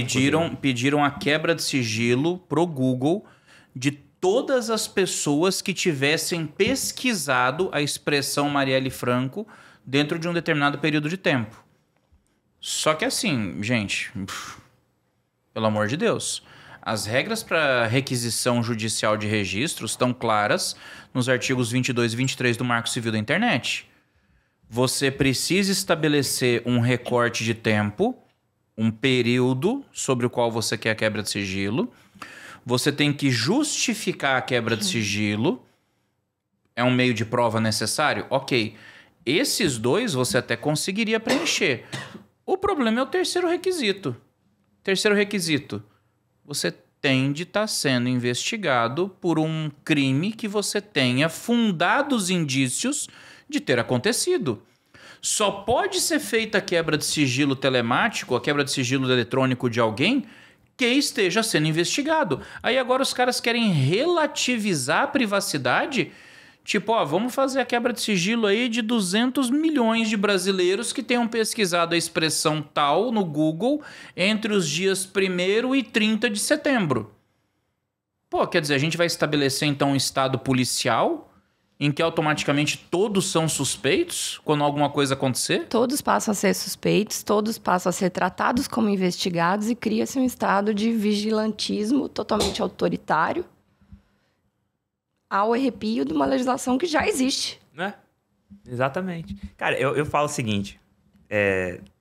pediram a quebra de sigilo pro Google de todas as pessoas que tivessem pesquisado a expressão Marielle Franco dentro de um determinado período de tempo. Só que assim, gente, pelo amor de Deus, as regras para requisição judicial de registros estão claras nos artigos 22 e 23 do Marco Civil da Internet. Você precisa estabelecer um recorte de tempo, um período sobre o qual você quer a quebra de sigilo. Você tem que justificar a quebra de sigilo. É um meio de prova necessário? Ok. Esses dois você até conseguiria preencher. O problema é o terceiro requisito. Terceiro requisito. Você tem de estar sendo investigado por um crime que você tenha fundados indícios de ter acontecido. Só pode ser feita a quebra de sigilo telemático, a quebra de sigilo eletrônico de alguém que esteja sendo investigado. Aí agora os caras querem relativizar a privacidade. Tipo, vamos fazer a quebra de sigilo aí de 200 milhões de brasileiros que tenham pesquisado a expressão tal no Google entre os dias 1º e 30 de setembro. Pô, quer dizer, a gente vai estabelecer então um estado policial em que automaticamente todos são suspeitos quando alguma coisa acontecer? Todos passam a ser suspeitos, todos passam a ser tratados como investigados e cria-se um estado de vigilantismo totalmente autoritário, ao arrepio de uma legislação que já existe. Exatamente. Cara, eu falo o seguinte,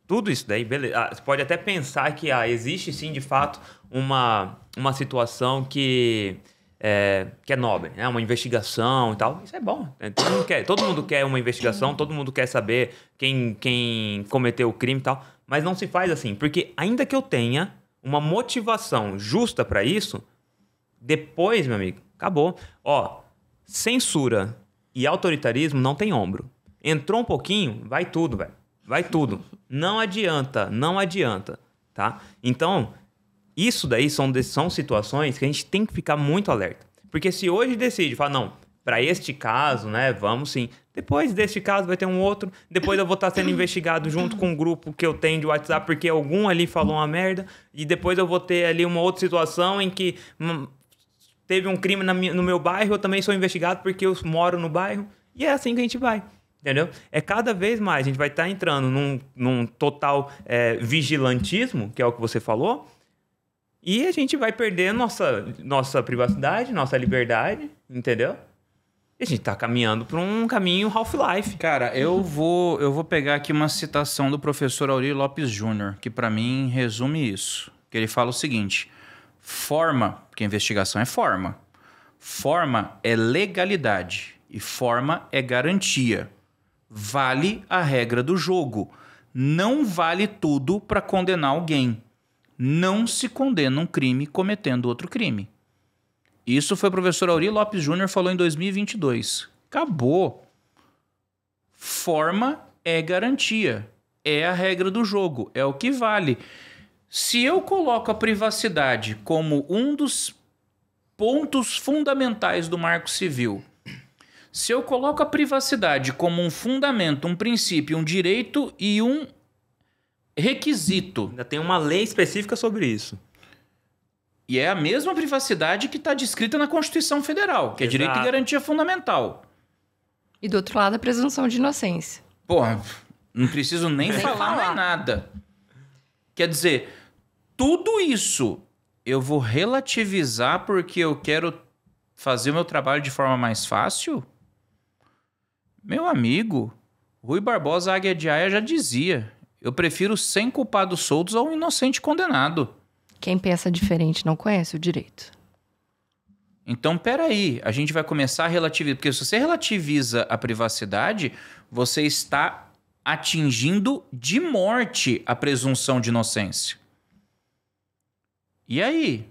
tudo isso daí, beleza. Você pode até pensar que existe sim, de fato, uma situação que é nobre, né? Uma investigação e tal. Isso é bom. Todo mundo quer uma investigação, todo mundo quer saber quem cometeu o crime e tal. Mas não se faz assim, porque ainda que eu tenha uma motivação justa para isso, depois, meu amigo, acabou. Censura e autoritarismo não tem ombro. Entrou um pouquinho, vai tudo, velho. Vai tudo. Não adianta, tá? Então, isso daí são situações que a gente tem que ficar muito alerta. Porque se hoje decide, fala, não, para este caso, né, vamos sim. Depois deste caso vai ter um outro. Depois eu vou estar sendo investigado junto com um grupo que eu tenho de WhatsApp porque algum ali falou uma merda. E depois eu vou ter ali uma outra situação em que teve um crime no meu bairro, eu também sou investigado porque eu moro no bairro. E é assim que a gente vai, entendeu? Cada vez mais a gente vai estar entrando num total vigilantismo, que é o que você falou, e a gente vai perder nossa privacidade, nossa liberdade, entendeu? E a gente tá caminhando para um caminho Half-Life. Cara, eu vou pegar aqui uma citação do professor Aurí Lopes Júnior, que para mim resume isso. Que ele fala o seguinte: forma, porque investigação é forma. Forma é legalidade e forma é garantia. Vale a regra do jogo. Não vale tudo para condenar alguém. Não se condena um crime cometendo outro crime. Isso foi o professor Aurí Lopes Júnior falou em 2022. Acabou. Forma é garantia. É a regra do jogo. É o que vale. Se eu coloco a privacidade como um dos pontos fundamentais do Marco Civil, se eu coloco a privacidade como um fundamento, um princípio, um direito e um requisito... Ainda tem uma lei específica sobre isso. E é a mesma privacidade que está descrita na Constituição Federal, que é direito e garantia fundamental. E do outro lado, a presunção de inocência. Porra, não preciso nem falar mais nada. Quer dizer, tudo isso eu vou relativizar porque eu quero fazer o meu trabalho de forma mais fácil? Meu amigo, Rui Barbosa Águia de Aia já dizia: eu prefiro 100 culpados soltos a um inocente condenado. Quem pensa diferente não conhece o direito. Então, peraí, a gente vai começar a relativizar. Porque se você relativiza a privacidade, você está atingindo de morte a presunção de inocência. E aí?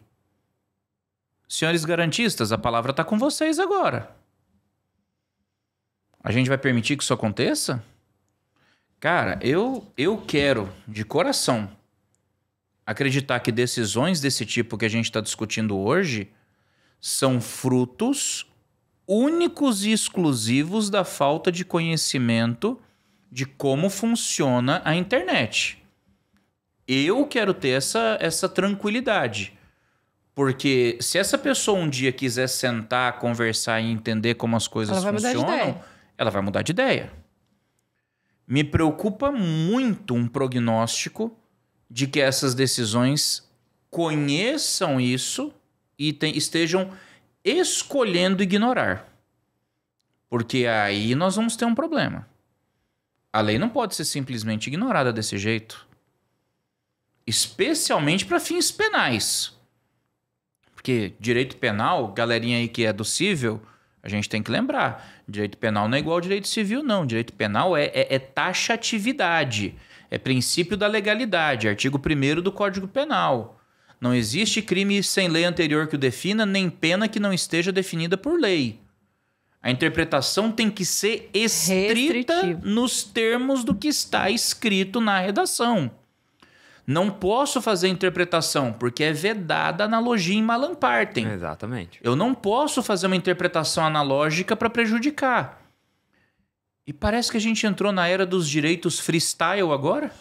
Senhores garantistas, a palavra está com vocês agora. A gente vai permitir que isso aconteça? Cara, eu quero, de coração, acreditar que decisões desse tipo que a gente está discutindo hoje são frutos únicos e exclusivos da falta de conhecimento de como funciona a internet. Eu quero ter essa tranquilidade. Porque se essa pessoa um dia quiser sentar, conversar e entender como as coisas funcionam, ela vai mudar de ideia. Me preocupa muito um prognóstico de que essas decisões conheçam isso e estejam escolhendo ignorar. Porque aí nós vamos ter um problema. A lei não pode ser simplesmente ignorada desse jeito. Especialmente para fins penais. Porque direito penal, galerinha aí que é do cível, a gente tem que lembrar. Direito penal não é igual ao direito civil, não. Direito penal é taxatividade. É princípio da legalidade. Artigo 1º do Código Penal. Não existe crime sem lei anterior que o defina, nem pena que não esteja definida por lei. A interpretação tem que ser estrita nos termos do que está escrito na redação. Não posso fazer interpretação, porque é vedada a analogia em Malam Partem. Exatamente. Eu não posso fazer uma interpretação analógica para prejudicar. E parece que a gente entrou na era dos direitos freestyle agora.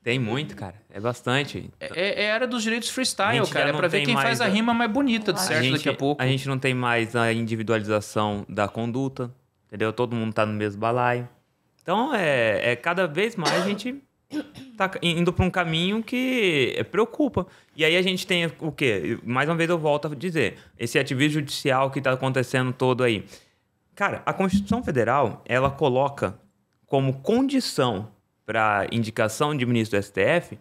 Tem muito, cara. É bastante. É a era dos direitos freestyle, cara. É pra ver quem faz a rima mais bonita, de certo, daqui a pouco. A gente não tem mais a individualização da conduta, entendeu? Todo mundo tá no mesmo balaio. Então, cada vez mais a gente tá indo para um caminho que preocupa. E aí a gente tem o quê? Mais uma vez eu volto a dizer, esse ativismo judicial que está acontecendo todo aí. Cara, a Constituição Federal, ela coloca como condição para indicação de ministro do STF,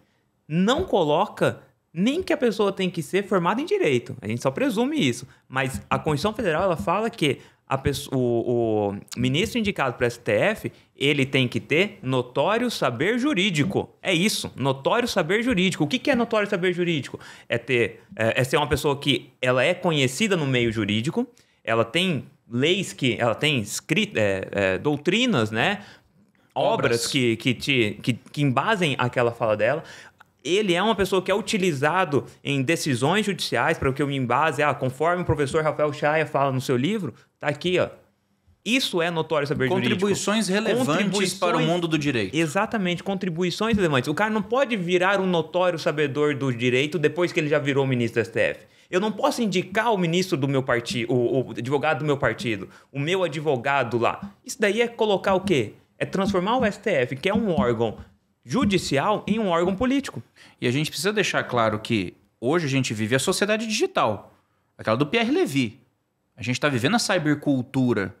não coloca nem que a pessoa tem que ser formada em direito. A gente só presume isso. Mas a Constituição Federal, ela fala que o ministro indicado para o STF, ele tem que ter notório saber jurídico. É isso, notório saber jurídico. O que é notório saber jurídico? É ser uma pessoa que ela é conhecida no meio jurídico, ela tem leis que ela tem doutrinas, né? Obras que embasem aquela fala dela. Ele é uma pessoa que é utilizado em decisões judiciais para que eu me embase, conforme o professor Rafael Chaya fala no seu livro, tá aqui, ó. Isso é notório saber jurídico. Contribuições relevantes para o mundo do direito. Exatamente, contribuições relevantes. O cara não pode virar um notório sabedor do direito depois que ele já virou ministro do STF. Eu não posso indicar o ministro do meu partido, o advogado do meu partido, o meu advogado lá. Isso daí é colocar o quê? É transformar o STF, que é um órgão judicial, em um órgão político. E a gente precisa deixar claro que hoje a gente vive a sociedade digital. Aquela do Pierre Levy. A gente está vivendo a cybercultura.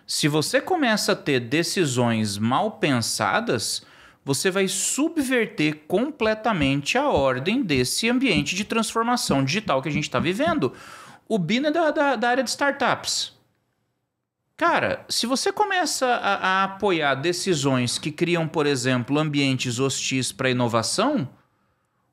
Se você começa a ter decisões mal pensadas, você vai subverter completamente a ordem desse ambiente de transformação digital que a gente está vivendo. O Bino é da área de startups. Cara, se você começa a apoiar decisões que criam, por exemplo, ambientes hostis para inovação,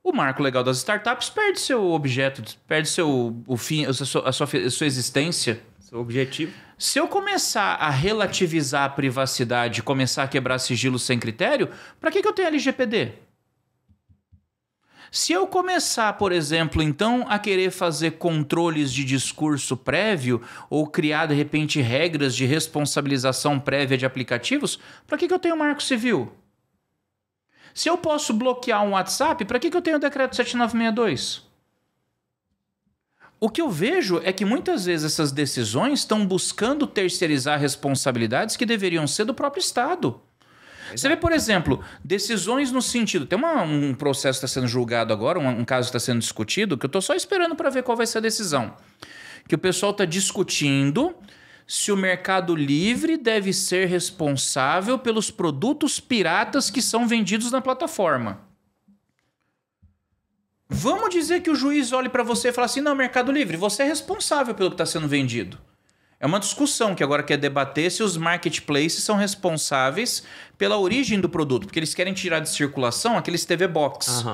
o marco legal das startups perde seu objeto, perde o fim, a sua existência. Seu objetivo. Se eu começar a relativizar a privacidade, começar a quebrar sigilo sem critério, para que eu tenho LGPD? Se eu começar, por exemplo, então, a querer fazer controles de discurso prévio ou criar, de repente, regras de responsabilização prévia de aplicativos, para que eu tenho marco civil? Se eu posso bloquear um WhatsApp, para que eu tenho o decreto 7962? O que eu vejo é que muitas vezes essas decisões estão buscando terceirizar responsabilidades que deveriam ser do próprio Estado. Você vê, por exemplo, decisões no sentido... Tem um processo que está sendo julgado agora, um caso que está sendo discutido, que eu estou só esperando para ver qual vai ser a decisão. Que o pessoal está discutindo se o Mercado Livre deve ser responsável pelos produtos piratas que são vendidos na plataforma. Vamos dizer que o juiz olhe para você e fale assim, não, Mercado Livre, você é responsável pelo que está sendo vendido. É uma discussão que agora quer debater se os marketplaces são responsáveis pela origem do produto, porque eles querem tirar de circulação aqueles TV Box.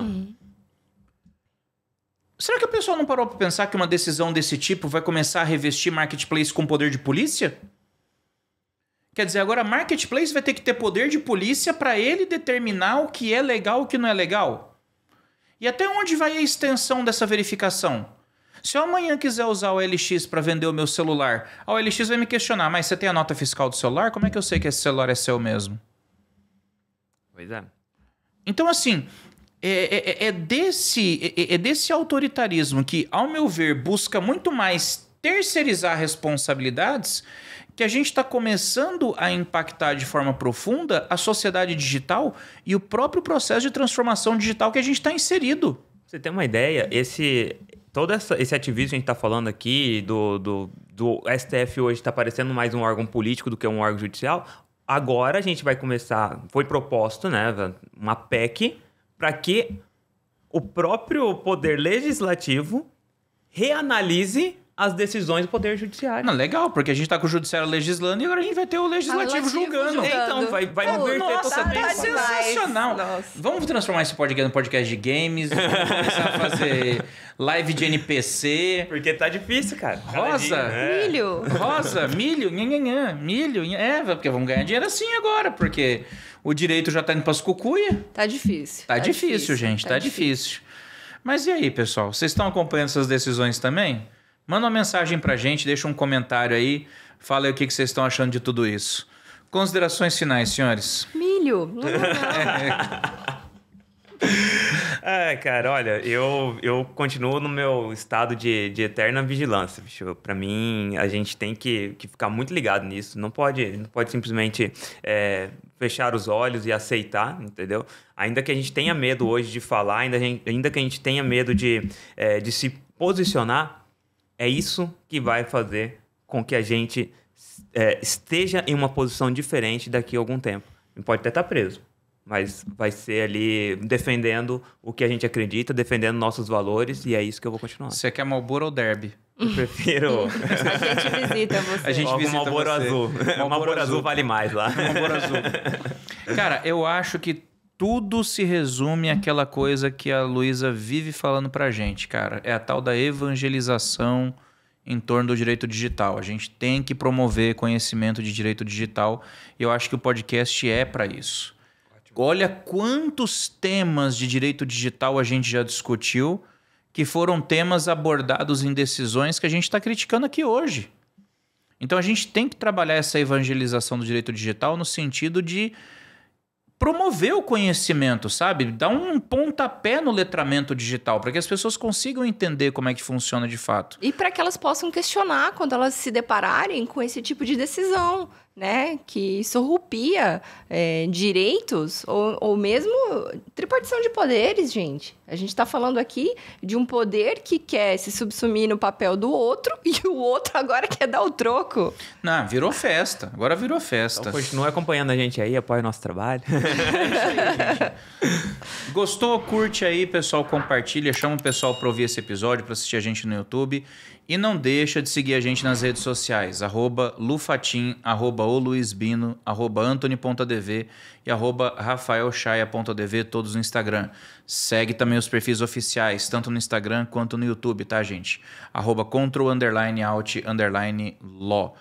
Será que o pessoal não parou para pensar que uma decisão desse tipo vai começar a revestir marketplace com poder de polícia? Quer dizer, agora marketplace vai ter que ter poder de polícia para ele determinar o que é legal e o que não é legal? E até onde vai a extensão dessa verificação? Se eu amanhã quiser usar o OLX para vender o meu celular, a OLX vai me questionar, mas você tem a nota fiscal do celular? Como é que eu sei que esse celular é seu mesmo? Pois é. Então, assim, é desse autoritarismo que, ao meu ver, busca muito mais terceirizar responsabilidades que a gente está começando a impactar de forma profunda a sociedade digital e o próprio processo de transformação digital que a gente está inserido. Pra você ter uma ideia, todo esse ativismo que a gente está falando aqui, do STF hoje está parecendo mais um órgão político do que um órgão judicial. Agora a gente vai começar, foi proposto, né, uma PEC para que o próprio poder legislativo reanalise as decisões do poder judiciário. Não, legal, porque a gente está com o judiciário legislando e agora a gente vai ter o legislativo julgando. Então, vai inverter totalmente. Tá sensacional. Nossa. Vamos transformar esse podcast no podcast de games, vamos começar a fazer live de NPC. Porque tá difícil, cara. Rosa, Milho. Rosa, milho, nhanhanhã, milho, porque vamos ganhar dinheiro assim agora, porque o direito já tá indo pras cucuia. Tá difícil. Tá difícil, gente, tá difícil. Mas e aí, pessoal? Vocês estão acompanhando essas decisões também? Manda uma mensagem pra gente, deixa um comentário aí, fala aí o que vocês estão achando de tudo isso. Considerações finais, senhores. Milho. Não. Cara, olha, eu continuo no meu estado de eterna vigilância, bicho. Pra mim, a gente tem que ficar muito ligado nisso. Não pode simplesmente fechar os olhos e aceitar, entendeu? Ainda que a gente tenha medo hoje de falar, ainda que a gente tenha medo de se posicionar, é isso que vai fazer com que a gente esteja em uma posição diferente daqui a algum tempo. Não pode até estar preso, mas vai ser ali defendendo o que a gente acredita, defendendo nossos valores, e é isso que eu vou continuar. Você quer Marlboro ou Derby? Eu prefiro... A gente visita você. A gente visita Marlboro você. Azul. Marlboro Azul vale mais lá. Marlboro Azul. Cara, eu acho que tudo se resume àquela coisa que a Luísa vive falando pra gente, cara. É a tal da evangelização em torno do direito digital. A gente tem que promover conhecimento de direito digital e eu acho que o podcast é pra isso. Ótimo. Olha quantos temas de direito digital a gente já discutiu que foram temas abordados em decisões que a gente está criticando aqui hoje. Então a gente tem que trabalhar essa evangelização do direito digital no sentido de promover o conhecimento, sabe? Dar um pontapé no letramento digital para que as pessoas consigam entender como é que funciona de fato. E para que elas possam questionar quando elas se depararem com esse tipo de decisão, né? Que surrupia direitos ou mesmo tripartição de poderes, gente. A gente está falando aqui de um poder que quer se subsumir no papel do outro e o outro agora quer dar o troco. Não, virou festa. Agora virou festa. Então continue acompanhando a gente aí, apoie o nosso trabalho. É isso aí, gente. Gostou? Curte aí, pessoal, compartilha, chama o pessoal para ouvir esse episódio, para assistir a gente no YouTube. E não deixa de seguir a gente nas redes sociais, @lufatim, @oluisbino, @antony.dv e @rafaelchaia.dv, todos no Instagram. Segue também os perfis oficiais, tanto no Instagram quanto no YouTube, tá, gente? @control_alt_law.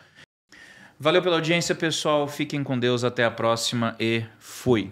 Valeu pela audiência, pessoal. Fiquem com Deus. Até a próxima e fui.